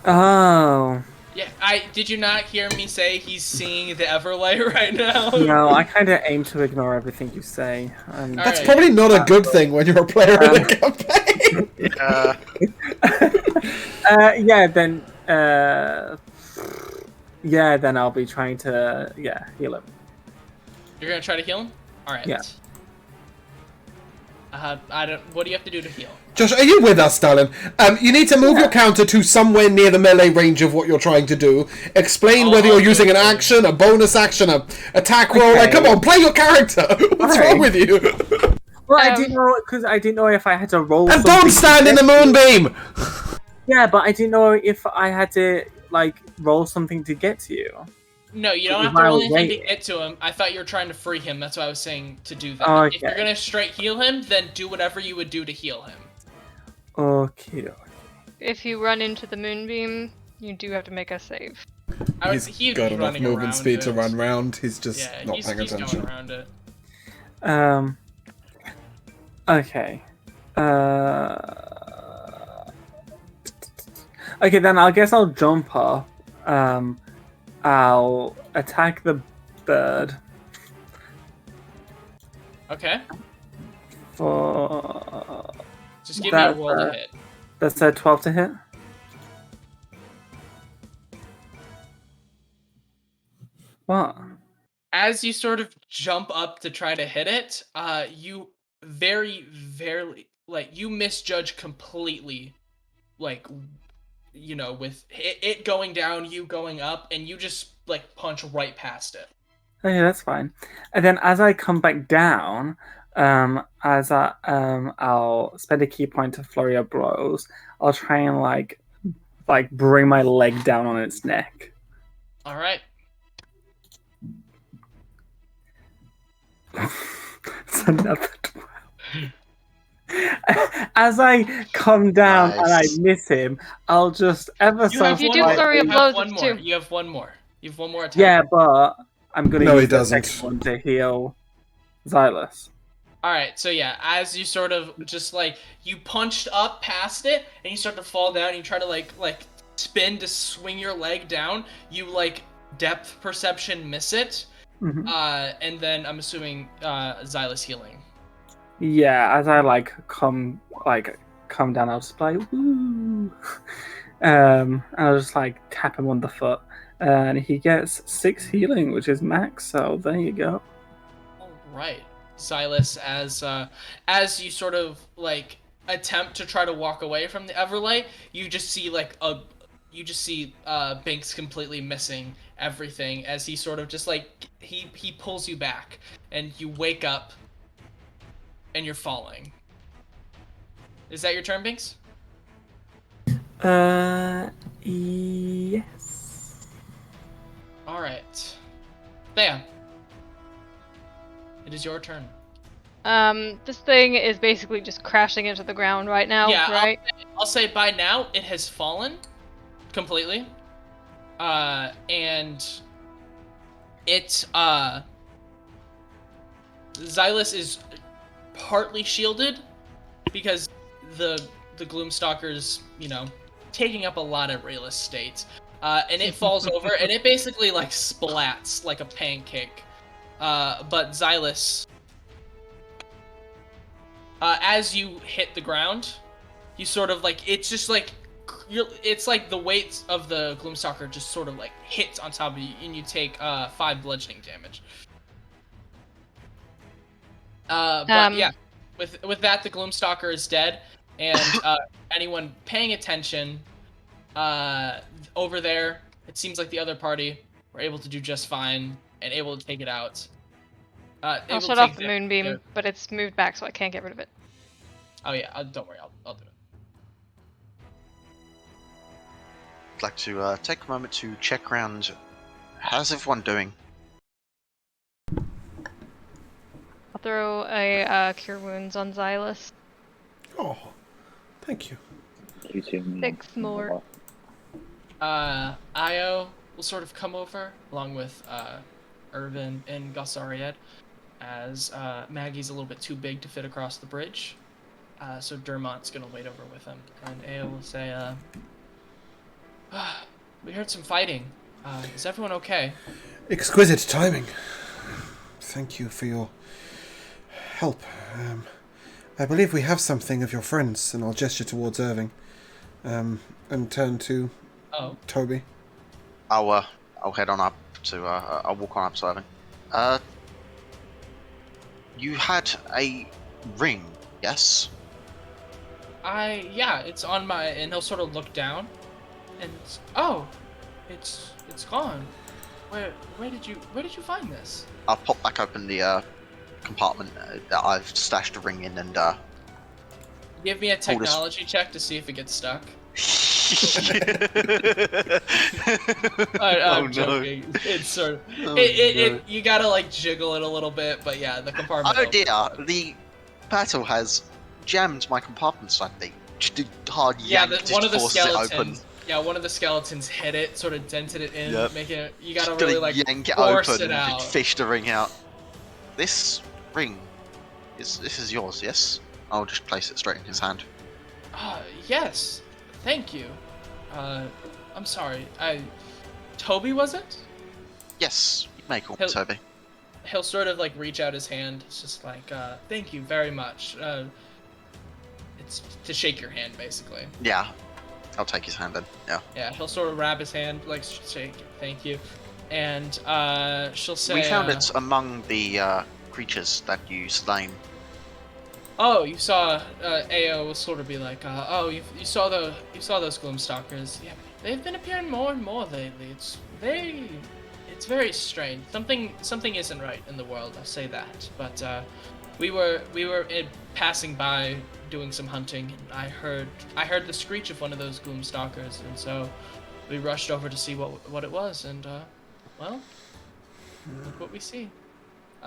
Oh. Yeah, did you not hear me say he's seeing the Everlight right now? No, I kind of aim to ignore everything you say. That's Alright. probably not a good thing when you're a player in a campaign. Yeah, then. Yeah, then I'll be trying to heal him. You're gonna try to heal him? Alright. Yeah. What do you have to do to heal? Josh, are you with us, darling? You need to move your counter to somewhere near the melee range of what you're trying to do. Explain whether you're using an action, a bonus action, a attack roll. Like, come on, play your character. What's wrong with you? Well, I didn't know because I didn't know if I had to roll. And don't stand in the moonbeam. Yeah, but I didn't know if I had to roll something to get to you. No, you don't have to roll anything to get to him. I thought you were trying to free him. That's why I was saying to do that. Okay. If you're gonna straight heal him, then do whatever you would do to heal him. Okay. If you run into the moonbeam, you do have to make a save. He's got enough movement speed to run round. He's just not paying attention. Going around it. Okay. Okay, then I guess I'll jump up. I'll attack the bird. Okay. For just give me a roll to hit. That's a 12 to hit. What? As you sort of jump up to try to hit it, you you misjudge completely, with it going down, you going up, and you just punch right past it. Okay, that's fine. And then as I come back down, I'll spend a key point to flurry of blows. I'll try and bring my leg down on its neck. All right. It's another 12. As I come down and I miss him, I'll just If you do flurry of blows, it's 2. You have one more. You have one more attack. Yeah, but I'm gonna use the doesn't. second one to heal Xylus. Alright, so yeah, as you sort of just you punched up past it and you start to fall down and you try to spin to swing your leg down, you depth perception miss it. Mm-hmm. And then I'm assuming Xylus healing. Yeah, as I come down, I'll just woo. I'll just tap him on the foot, and he gets 6 healing, which is max. So there you go. All right, Xylus, as you sort of attempt to try to walk away from the Everlight, you just see Binks completely missing everything as he sort of just he pulls you back and you wake up and you're falling. Is that your turn, Binks? Yes. All right. Bam. It is your turn. This thing is basically just crashing into the ground right now, right? I'll say by now it has fallen completely. And it Xylus is partly shielded because the Gloom Stalkers, taking up a lot of real estate. And it falls over and it basically splats like a pancake. But Xylus, as you hit the ground, you sort of it's just it's the weight of the Gloom Stalker just sort of hits on top of you, and you take 5 bludgeoning damage. But yeah, with that, the Gloom Stalker is dead, and anyone paying attention over there, it seems like the other party were able to do just fine and able to take it out. I'll shut off the moonbeam, but it's moved back, so I can't get rid of it. Oh yeah, don't worry, I'll do it. I'd like to take a moment to check around. How's everyone doing? I'll throw a Cure Wounds on Xylus. Oh, thank you. 6 more. Io will sort of come over along with Irvin, and Gossariad, as Maggie's a little bit too big to fit across the bridge. So Dermont's gonna wait over with him, and Ao will say, we heard some fighting. Is everyone okay? Exquisite timing. Thank you for your help. I believe we have something of your friends, and I'll gesture towards Irving, and turn to Toby. I'll head on up to. I'll walk on up to Irving. You had a ring, yes? Yeah, it's on my, and he'll sort of look down, and it's gone. Where did you find this? I'll pop back open the compartment that I've stashed the ring in and Give me a technology check to see if it gets stuck. I'm joking. No. It's sort of you gotta like jiggle it a little bit, but yeah, the compartment. Oh dear, the battle has jammed my compartment slightly. Just a hard yank one of the forces skeletons. it open. Yeah, one of the skeletons hit it, sort of dented it in, making it. You gotta just really like yank it force open it out. and fish the ring out. This ring is yours, yes? I'll just place it straight in his hand. Yes. Thank you. I'm sorry. Toby, was it? Yes, you may call me Toby. He'll sort of like reach out his hand. It's just like, thank you very much. It's to shake your hand, basically. Yeah, I'll take his hand then. Yeah. Yeah, he'll sort of wrap his hand, like shake. Thank you, and she'll say. We found it among the creatures that you slain. Oh, you saw Ao will sort of be like, you saw those Gloom Stalkers. Yeah, they've been appearing more and more lately. It's very strange. Something isn't right in the world. I'll say that. But we were passing by doing some hunting, and I heard the screech of one of those Gloom Stalkers, and so we rushed over to see what it was, and well, look what we see.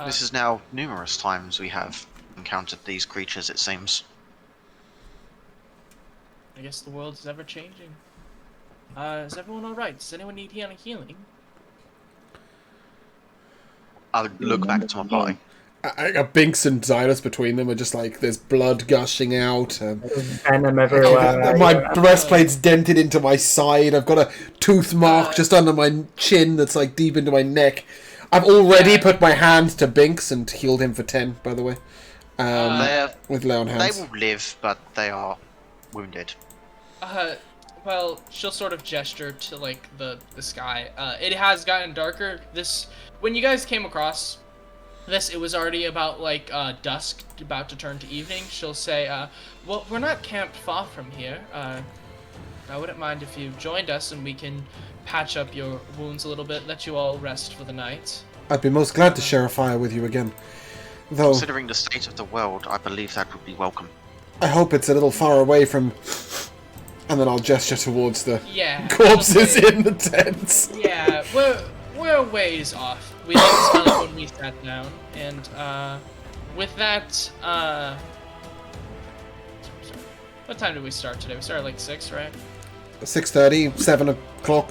This is now numerous times we have encountered these creatures, it seems. I guess the world is ever changing. Is everyone alright? Does anyone need healing? I would look back to my party. Binks and Xylus between them are just like, there's blood gushing out. Venom everywhere. My breastplate's dented into my side. I've got a tooth mark just under my chin that's like deep into my neck. I've already put my hand to Binks and healed him for 10, by the way. With lay on hands. They will live, but they are wounded. Well, she'll sort of gesture to like the sky. It has gotten darker. When you guys came across this, it was already about like dusk, about to turn to evening. She'll say, well, we're not camped far from here. I wouldn't mind if you joined us and we can patch up your wounds a little bit, let you all rest for the night. I'd be most glad to share a fire with you again. Though, considering the state of the world, I believe that would be welcome. I hope it's a little far away from... And then I'll gesture towards the corpses in the tents. Yeah, we're a ways off. We didn't smell it when we sat down, and with that, what time did we start today? We started like 6, right? 6:30,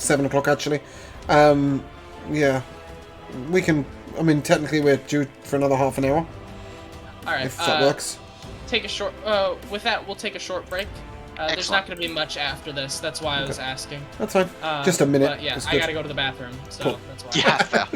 7 o'clock actually. Yeah, we can. I mean, technically we're due for another half an hour. All right, if that works. Take a short. With that, we'll take a short break. There's not going to be much after this. That's why I was asking. That's fine. Just a minute. But yeah, I got to go to the bathroom, so cool. That's why. Yeah, fair.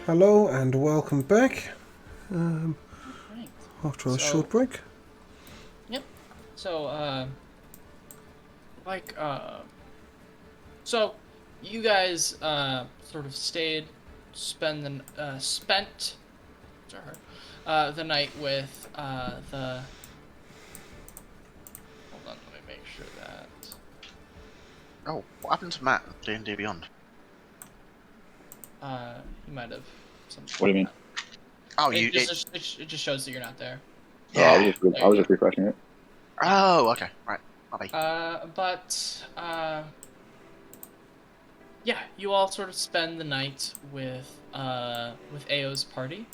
hello and welcome back. Right. After a So- short break. So, so you guys sort of spent the night with the. Hold on, let me make sure that. Oh, what happened to Matt at D&D Beyond? He might have. What do you mean? Oh, It just shows that you're not there. Oh, I was just refreshing it. Oh, okay, right. My bad. Yeah, you all sort of spend the night with Ao's party.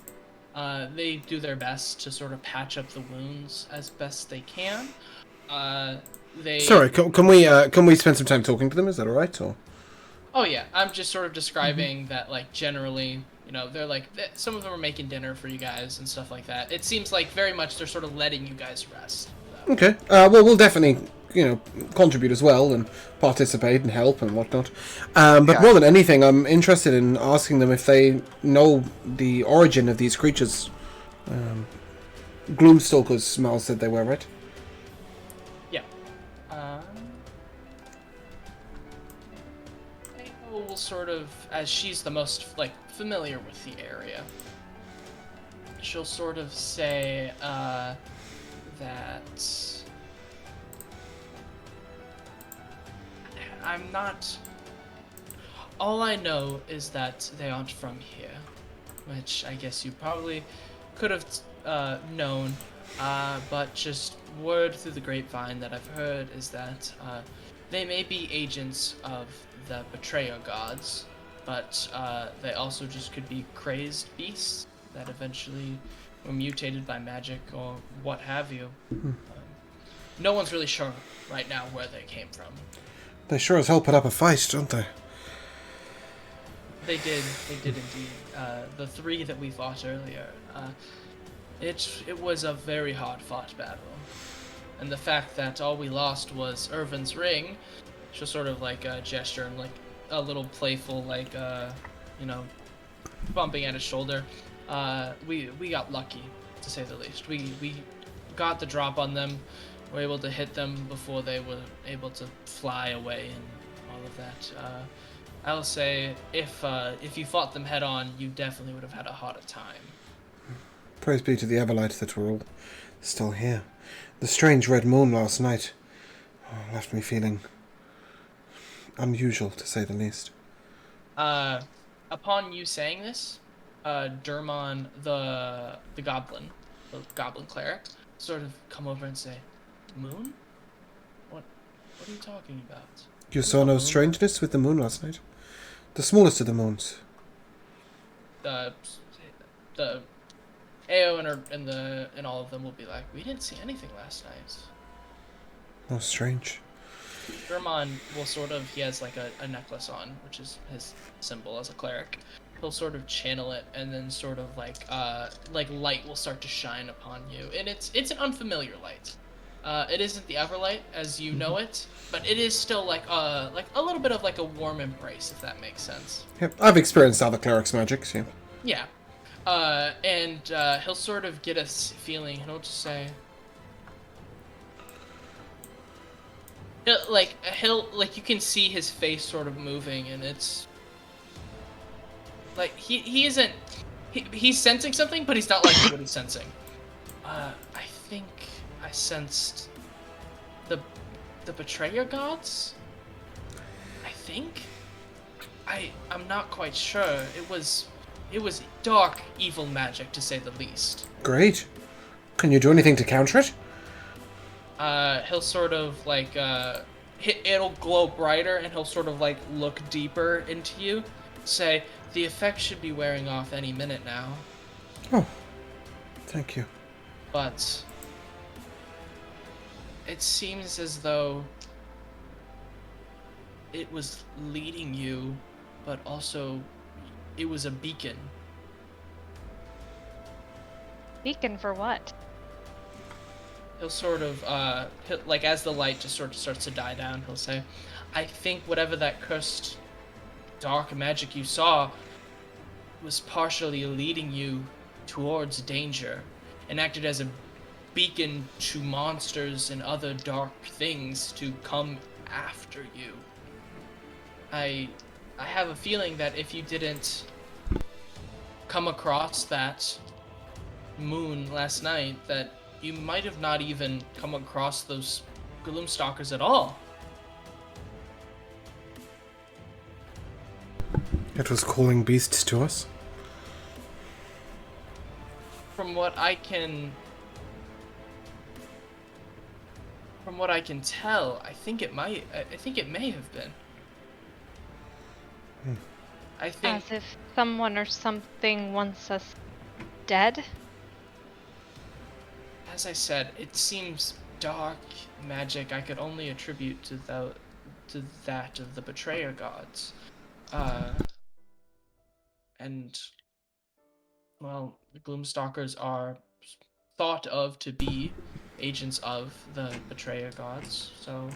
They do their best to sort of patch up the wounds as best they can. Sorry, can we spend some time talking to them? Is that alright? Or Oh yeah, I'm just sort of describing that, like, generally, you know, they're like, some of them are making dinner for you guys and stuff like that. It seems like very much they're sort of letting you guys rest. So. okay. Well, we'll definitely contribute as well and participate and help and whatnot. But Yeah. more than anything, I'm interested in asking them if they know the origin of these creatures. Gloom Stalkers, Mal said they were, right? Yeah. Ao will sort of, as she's the most, like, familiar with the area, she'll sort of say, that I'm not. All I know is that they aren't from here, which I guess you probably could have known, but just word through the grapevine that I've heard is that they may be agents of the betrayer gods, but they also just could be crazed beasts that eventually were mutated by magic or what have you. No one's really sure right now where they came from. They sure as hell put up a fight, don't they? They did indeed. The three that we fought earlier, it was a very hard-fought battle. And the fact that all we lost was Irvin's ring, she'll sort of like gesture and like a little playful, like, bumping at his shoulder. We got lucky, to say the least. We got the drop on them, were able to hit them before they were able to fly away and all of that. I'll say, if you fought them head on, you definitely would have had a harder time. Praise be to the Everlight that we're all still here. The strange red moon last night left me feeling unusual, to say the least. Upon you saying this, Dermon, the goblin cleric, sort of come over and say, "Moon? What are you talking about?" You saw no strangeness with the moon last night? The smallest of the moons. The Ao and all of them will be like, "We didn't see anything last night." Oh, strange. Dermon will sort of, he has like a necklace on, which is his symbol as a cleric. He'll sort of channel it, and then sort of like light will start to shine upon you, and it's an unfamiliar light. It isn't the Everlight as you know it, but it is still like a little bit of like a warm embrace, if that makes sense. Yep, I've experienced other clerics' magics, yeah. Yeah. And he'll sort of get a feeling, he'll just say, you can see his face sort of moving, and it's like he's sensing something, but he's not liking what he's sensing. I think I sensed the betrayer gods. I think I'm not quite sure. It was dark, evil magic, to say the least. Great. Can you do anything to counter it? He'll sort of like it'll glow brighter, and he'll sort of like look deeper into you, say, "The effect should be wearing off any minute now." Oh, thank you. But it seems as though it was leading you, but also it was a beacon. Beacon for what? He'll sort of, like as the light just sort of starts to die down, he'll say, "I think whatever that cursed dark magic you saw was partially leading you towards danger and acted as a beacon to monsters and other dark things to come after you. I have a feeling that if you didn't come across that moon last night, that you might have not even come across those Gloom Stalkers at all. It was calling beasts to us. From what I can tell, I think it may have been. I think As if someone or something wants us dead? as I said, it seems dark magic I could only attribute to that of the betrayer gods. And well, the Gloom Stalkers are thought of to be agents of the betrayer gods. So,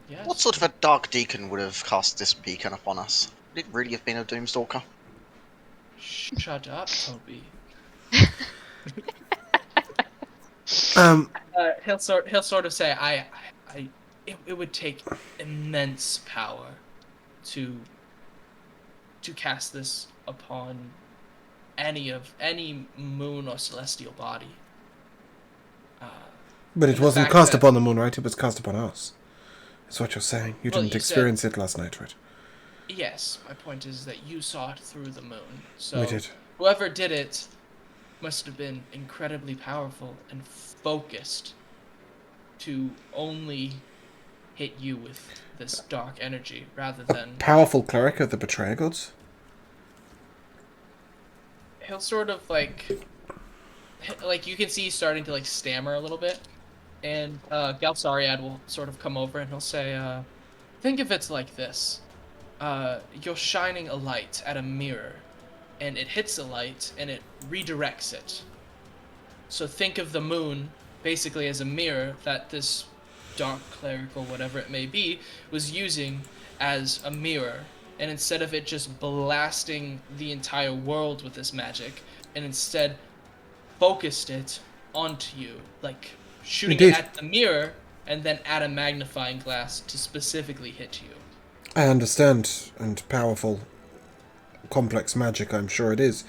yes. What sort of a dark deacon would have cast this beacon upon us? Would it really have been a Doomstalker? Shut up, Toby. He'll sort of say, it would take immense power to cast this upon any moon or celestial body. But it the wasn't fact cast that- upon the moon, right? It was cast upon us. That's what you're saying. You Well, didn't you experience it last night, right? Yes, my point is that you saw it through the moon. So We did. whoever did it must have been incredibly powerful and focused to only hit you with this dark energy rather than Powerful cleric of the betrayer gods? he'll sort of like you can see he's starting to like stammer a little bit, and Galsariad will sort of come over and he'll say, think of it like this. You're shining a light at a mirror, and it hits the light and it redirects it. So think of the moon basically as a mirror that this dark cleric or whatever it may be was using as a mirror, and instead of it just blasting the entire world with this magic, and instead focused it onto you, like shooting Indeed. it at the mirror and then at a magnifying glass to specifically hit you. I understand, and powerful, complex magic, I'm sure it is.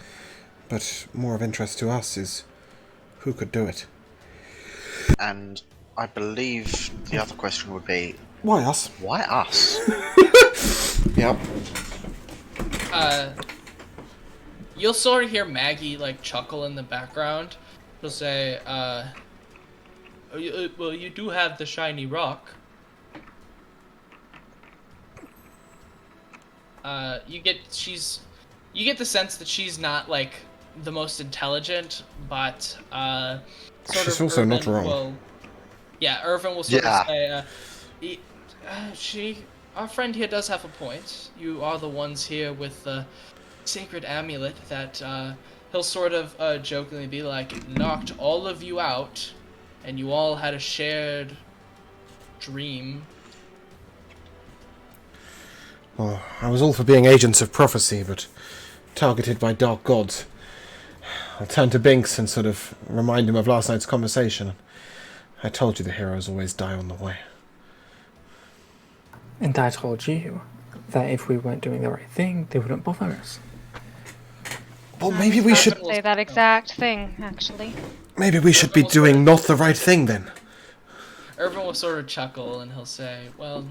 But more of interest to us is who could do it. And I believe the other question would be, Why us? why us? Yep. You'll sort of hear Maggie like chuckle in the background. She'll say, well, you do have the shiny rock. You get the sense that she's not like the most intelligent, but sort She's of also not Irvin wrong. Irvin will sort Yeah. of say, our friend here does have a point. You are the ones here with the sacred amulet that he'll sort of jokingly be like, knocked all of you out, and you all had a shared dream. Well, I was all for being agents of prophecy, but targeted by dark gods. I'll turn to Binks and sort of remind him of last night's conversation. I told you the heroes always die on the way. And I told you that if we weren't doing the right thing, they wouldn't bother us. Well, maybe we should Say that exact thing, actually. be doing not the right thing then. Irvin will sort of chuckle and he'll say, well,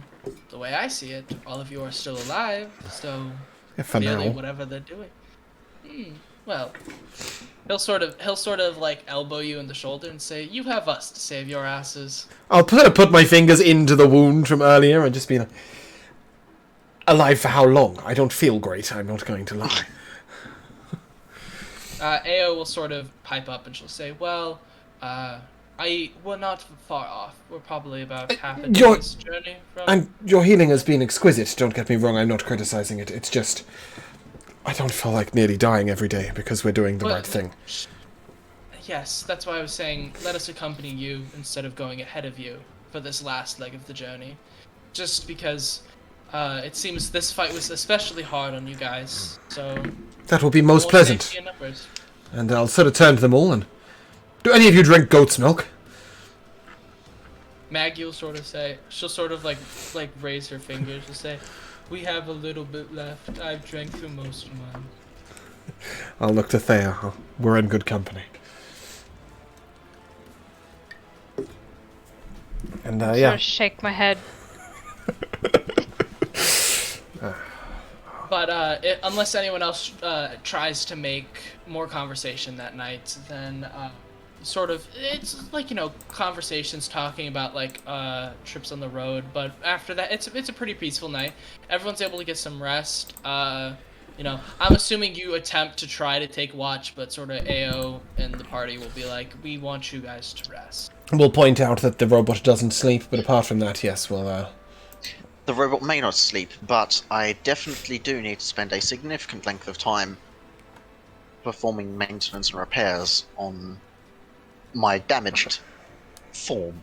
the way I see it, all of you are still alive, so Yeah, for clearly now. whatever they're doing. Well, he'll sort of like elbow you in the shoulder and say, you have us to save your asses. I'll put my fingers into the wound from earlier and just be like, alive for how long? I don't feel great, I'm not going to lie. Ao will sort of pipe up and she'll say, well, we're not far off. We're probably about half a You're- day's journey from... And your healing has been exquisite, don't get me wrong, I'm not criticizing it. It's just, I don't feel like nearly dying every day because we're doing the Well, right thing. Yes, that's why I was saying, let us accompany you instead of going ahead of you for this last leg of the journey. Just because It seems this fight was especially hard on you guys, so That will be most more pleasant. safety in numbers. And I'll sort of turn to them all and... Do any of you drink goat's milk? Maggie will sort of say, she'll sort of like raise her fingers and say, "We have a little bit left. I've drank through most of mine." I'll look to Thea. We're in good company. And, Sort yeah. of shake my head. But unless anyone else tries to make more conversation that night, then sort of it's like, you know, conversations talking about like trips on the road. But after that, it's a pretty peaceful night. Everyone's able to get some rest. You know, I'm assuming you attempt to try to take watch, but sort of AO and the party will be like, "We want you guys to rest." We'll point out that the robot doesn't sleep, but apart from that, yes, we'll... The robot may not sleep, but I definitely do need to spend a significant length of time performing maintenance and repairs on my damaged form.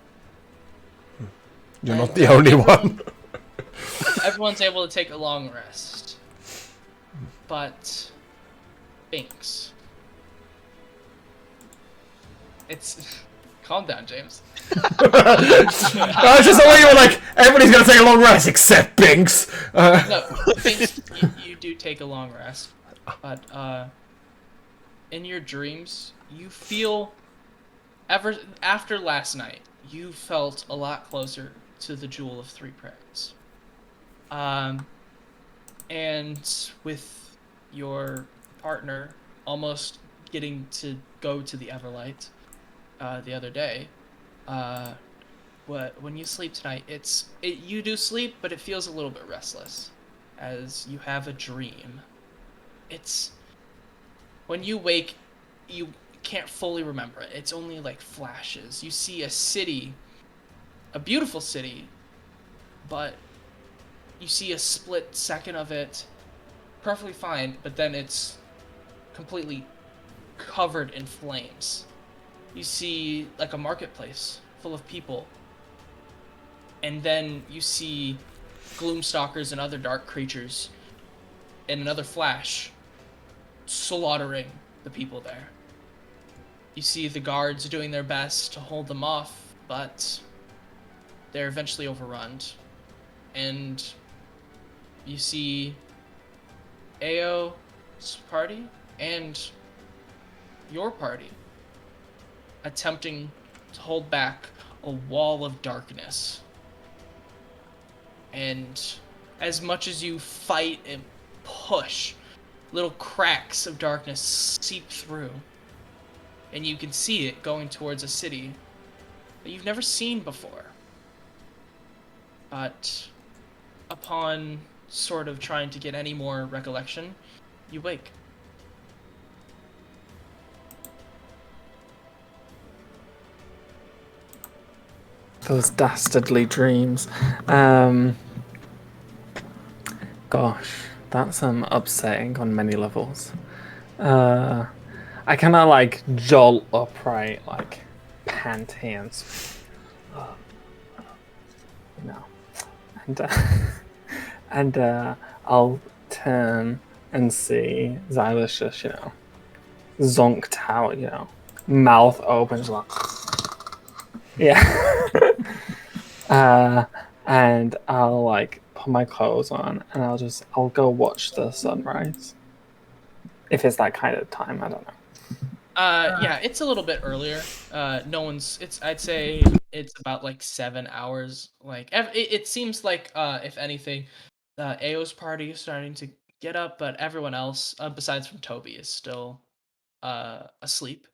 You're not the only one. Everyone's able to take a long rest. But Binks. It's calm down, James. I was just the way you were like, everybody's gonna take a long rest except Binks. No, Binks, you do take a long rest, but in your dreams, you feel after last night, you felt a lot closer to the Jewel of Three Prairies. And with your partner almost getting to go to the Everlight the other day, when you sleep tonight, you do sleep, but it feels a little bit restless, as you have a dream. It's when you wake, you can't fully remember it. It's only like flashes. You see a city, a beautiful city, but you see a split second of it perfectly fine, but then it's completely covered in flames. You see like a marketplace full of people, and then you see Gloom Stalkers and other dark creatures in another flash slaughtering the people there. You see the guards doing their best to hold them off, but they're eventually overrun. And you see AO's party and your party attempting to hold back a wall of darkness. And as much as you fight and push, little cracks of darkness seep through. And you can see it going towards a city that you've never seen before. But upon sort of trying to get any more recollection, you wake. Those dastardly dreams. Gosh, that's upsetting on many levels. I kind of like jolt upright, like panting and I'll turn and see Xylus just, zonked out, mouth open, just like, yeah. And I'll like put my clothes on and I'll go watch the sunrise. If it's that kind of time, I don't know. Yeah, it's a little bit earlier. I'd say it's about like 7 hours. Like it seems like if anything, AO's party is starting to get up, but everyone else, besides from Toby, is still asleep.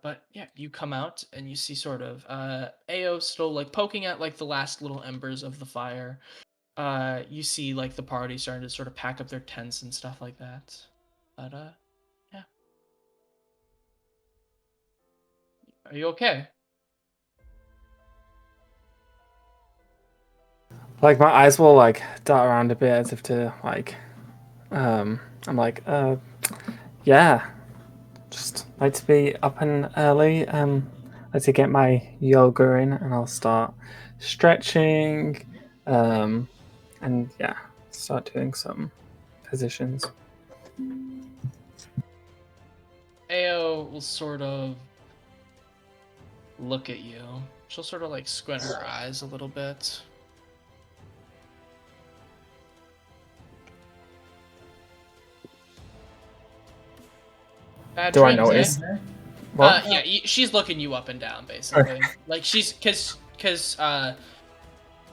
But yeah, you come out and you see sort of AO still like poking at like the last little embers of the fire. You see like the party starting to sort of pack up their tents and stuff like that. But yeah. Are you okay? Like my eyes will like dart around a bit as if to like, I'm like, yeah, just like to be up and early. like to get my yoga in, and I'll start stretching, and yeah, start doing some positions. Ao will sort of look at you. She'll sort of like squint her eyes a little bit. Bad Do I dreams, notice? eh? What? Yeah, she's looking you up and down, basically. Like she's, cause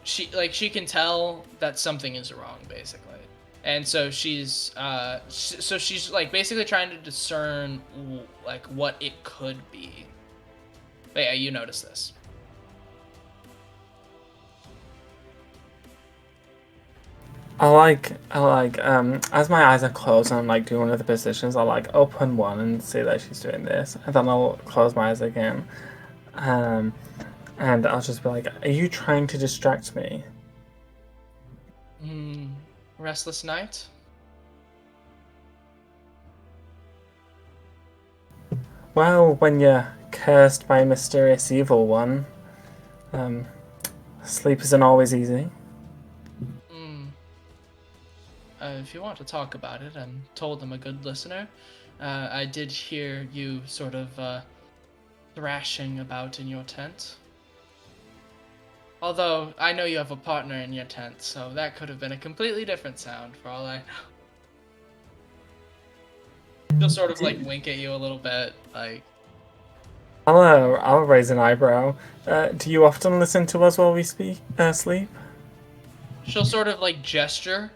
she can tell that something is wrong, basically, and so she's like basically trying to discern like what it could be. But yeah, you notice this. I like, as my eyes are closed and I'm like doing one of the positions, I'll like open one and see that she's doing this, and then I'll close my eyes again, and I'll just be like, "Are you trying to distract me?" Restless night. Well, when you're cursed by a mysterious evil one, sleep isn't always easy. If you want to talk about it, I'm told I'm a good listener. I did hear you sort of thrashing about in your tent. Although, I know you have a partner in your tent, so that could have been a completely different sound for all I know. She'll sort of like wink at you a little bit, like... I'll raise an eyebrow. Do you often listen to us while we sleep? She'll sort of like gesture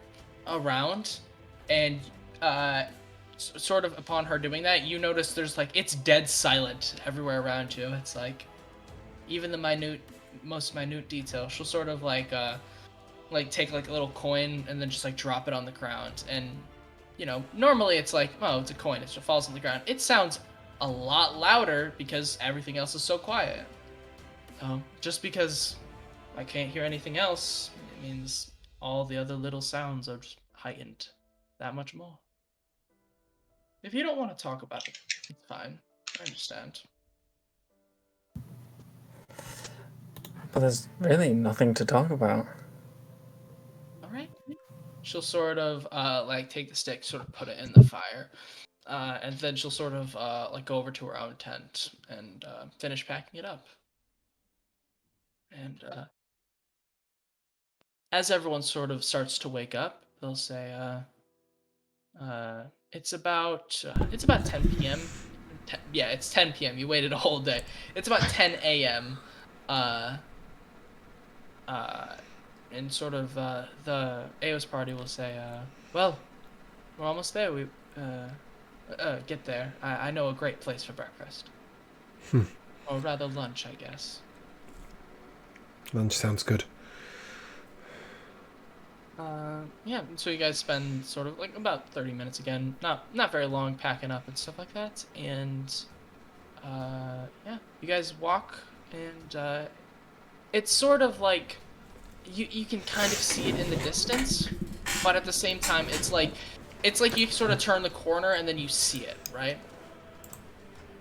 around, and sort of upon her doing that, you notice there's like, it's dead silent everywhere around you. It's like, even the most minute detail. She'll sort of like take like a little coin and then just like drop it on the ground. And, you know, normally it's like, oh, it's a coin, it just falls on the ground. It sounds a lot louder because everything else is so quiet. So just because I can't hear anything else, it means all the other little sounds are just heightened that much more. If you don't want to talk about it, it's fine. I understand. But there's really nothing to talk about. All right. She'll sort of like take the stick, sort of put it in the fire, and then she'll sort of like go over to her own tent and finish packing it up. And as everyone sort of starts to wake up, they'll say, it's about 10 p.m. Yeah, it's 10 p.m. You waited a whole day. It's about 10 a.m. And sort of the Aos party will say, well, we're almost there. We get there. I know a great place for breakfast. Or rather lunch, I guess. Lunch sounds good. Yeah, so you guys spend sort of like about 30 minutes again, not very long, packing up and stuff like that, and yeah, you guys walk, and it's sort of like you can kind of see it in the distance, but at the same time it's like you sort of turn the corner and then you see it, right?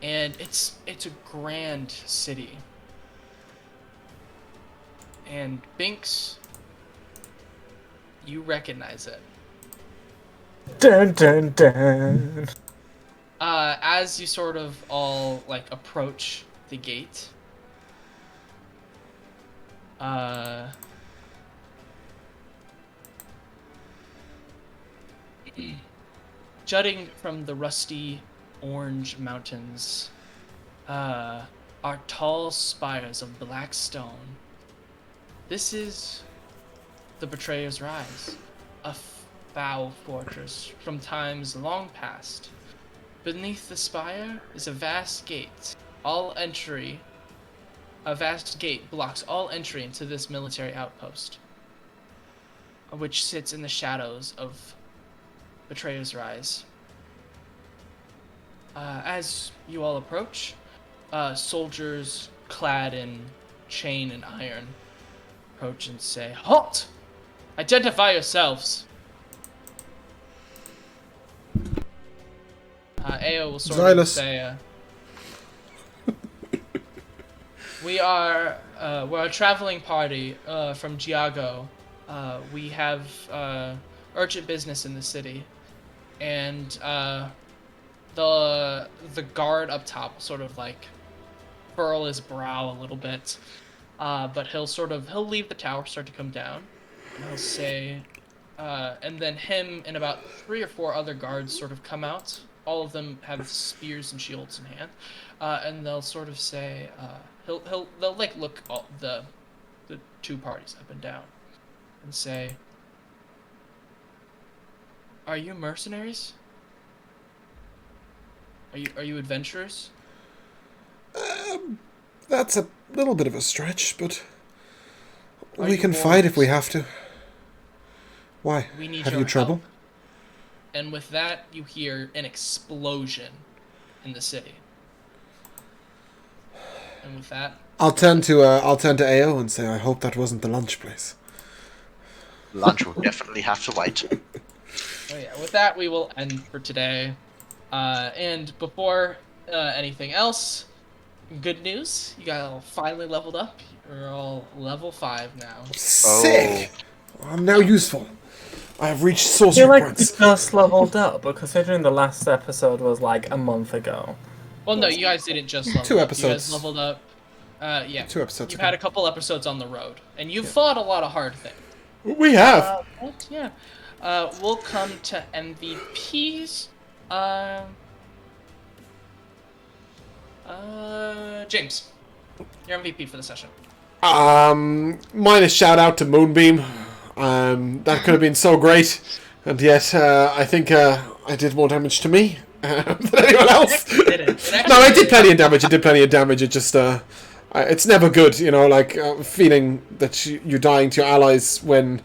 And it's a grand city. And Binks, you recognize it. Dun dun dun. As you sort of all like approach the gate, jutting from the rusty orange mountains, are tall spires of black stone. This is the Betrayer's Rise, a foul fortress from times long past. Beneath the spire is a vast gate. A vast gate blocks all entry into this military outpost, which sits in the shadows of Betrayer's Rise. As you all approach, soldiers clad in chain and iron approach and say, "Halt! Identify yourselves." Ao will sort of Xylus. say, we're a traveling party from Giago. We have urgent business in the city, and the guard up top will sort of like furl his brow a little bit, but he'll leave the tower, start to come down, and he'll say, and then him and about 3 or 4 other guards sort of come out. All of them have spears and shields in hand, and they'll sort of say, they'll like look all the 2 parties up and down, and say, "Are you mercenaries? Are you adventurers?" That's a little bit of a stretch, but Are we you can fight if we warriors? have to. Why? We need Have your you trouble? help. And with that, you hear an explosion in the city. And with that, I'll turn to AO and say, I hope that wasn't the lunch place. Lunch will definitely have to wait. oh yeah, with that, we will end for today. And before anything else, good news, you guys all finally leveled up. You're all level 5 now. Sick! I'm now useful. I have reached I feel sorcery like we points. just leveled up, but considering the last episode was like a month ago. Well, no, you guys didn't just level 2 up. You episodes. guys leveled up. Yeah. 2 episodes You've ago. had a couple episodes on the road, and you've fought a lot of hard things. We have. But, yeah. We'll come to MVPs. James, you're MVP for the session. Minus shout out to Moonbeam. That could have been so great, and yet I think I did more damage to me than anyone else. No, I did plenty of damage. It did plenty of damage. It just it's never good, you know, like feeling that you're dying to your allies when,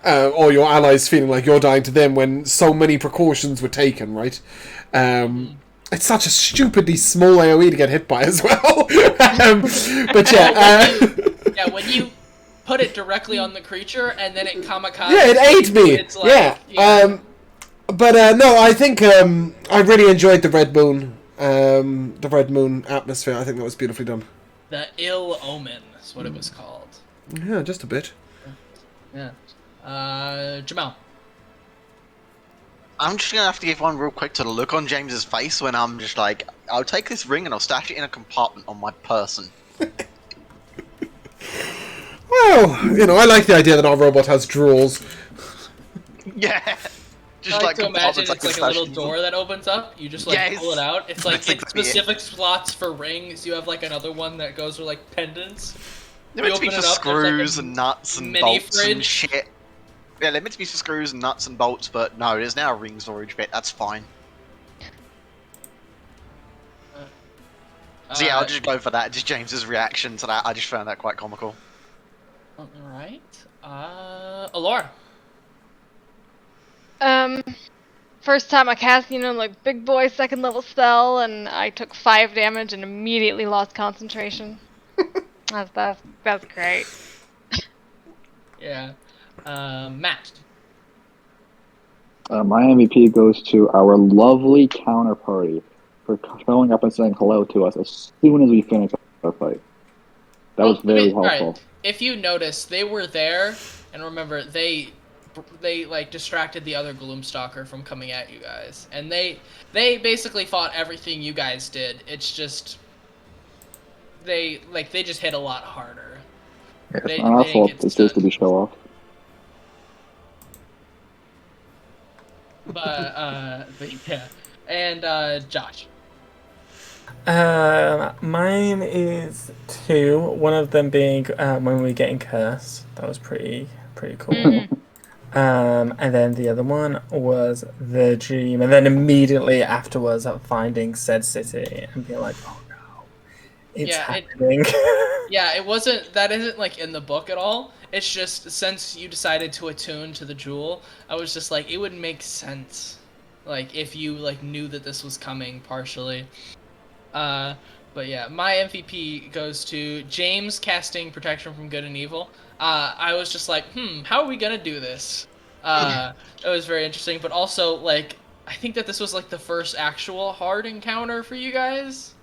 or your allies feeling like you're dying to them when so many precautions were taken, right? It's such a stupidly small AoE to get hit by as well. But yeah. Yeah, when you put it directly on the creature and then it kamikaze. Yeah, it ate me. It's like, But no, I think I really enjoyed the Red Moon, atmosphere. I think that was beautifully done. The Ill Omen is what it was called. Yeah, just a bit. Yeah. Jamal. I'm just gonna have to give one real quick to the look on James's face when I'm just like, I'll take this ring and I'll stash it in a compartment on my person. Well, you know, I like the idea that our robot has drawers. Yeah. Just I like to imagine compartments I it's can like a stash little in. door that opens up. You just like Yes. pull it out. It's like That's in exactly it. specific slots for rings. You have like another one that goes for like pendants. They're meant to be open for it up, there's, like, a screws and nuts and mini bolts and fridge. shit. Yeah, they're meant to be for screws and nuts and bolts, but no, there's now a ring storage bit. That's fine. So yeah, I'll just go for that. Just James's reaction to that. I just found that quite comical. Alright. Alora. First time I cast, like big boy second level spell, and I took 5 damage and immediately lost concentration. That's great. Yeah. Matt. My MVP goes to our lovely counterparty for showing up and saying hello to us as soon as we finish our fight. That was very helpful. Right. If you notice, they were there, and remember, they like distracted the other Gloom Stalker from coming at you guys, and they basically fought everything you guys did. It's just they just hit a lot harder. Yeah, They it's not our didn't fault. get It's just to stunned. be show off. But yeah, and Josh. Mine is 2. One of them being when we were getting cursed. That was pretty cool. And then the other one was the dream, and then immediately afterwards, finding said city and being like, "Oh no, it's happening." Yeah, that isn't like in the book at all. It's just since you decided to attune to the jewel, I was just like, it would make sense, like if you like knew that this was coming partially. But yeah, my MVP goes to James casting protection from good and evil. I was just like, how are we gonna do this? It was very interesting, but also like I think that this was like the first actual hard encounter for you guys.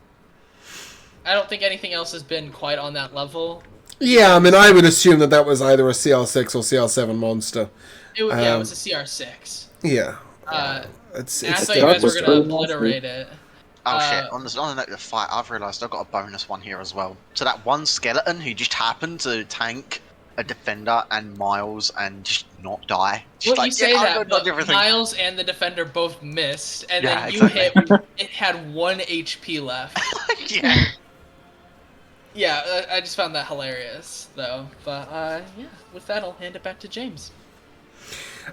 I don't think anything else has been quite on that level. Yeah, I mean, I would assume that was either a CR6 or CR7 monster. It was a CR6. Yeah. It's It's I thought still you guys were pretty gonna nasty. obliterate it. Oh shit, on the note of the fight, I've realised I've got a bonus one here as well. So that one skeleton who just happened to tank a defender and Miles and just not die. Just Well, you say I'm that, gonna but dodge everything. Miles and the defender both missed, and Yeah, then you exactly. hit. It had 1 HP left. Yeah. Yeah, I just found that hilarious, though. But yeah, with that, I'll hand it back to James.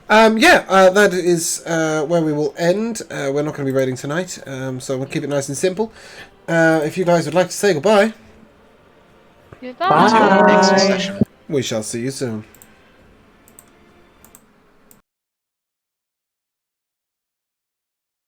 That is where we will end. We're not going to be raiding tonight, so we'll keep it nice and simple. If you guys would like to say goodbye, Goodbye. Until next Bye. session. we shall see you soon.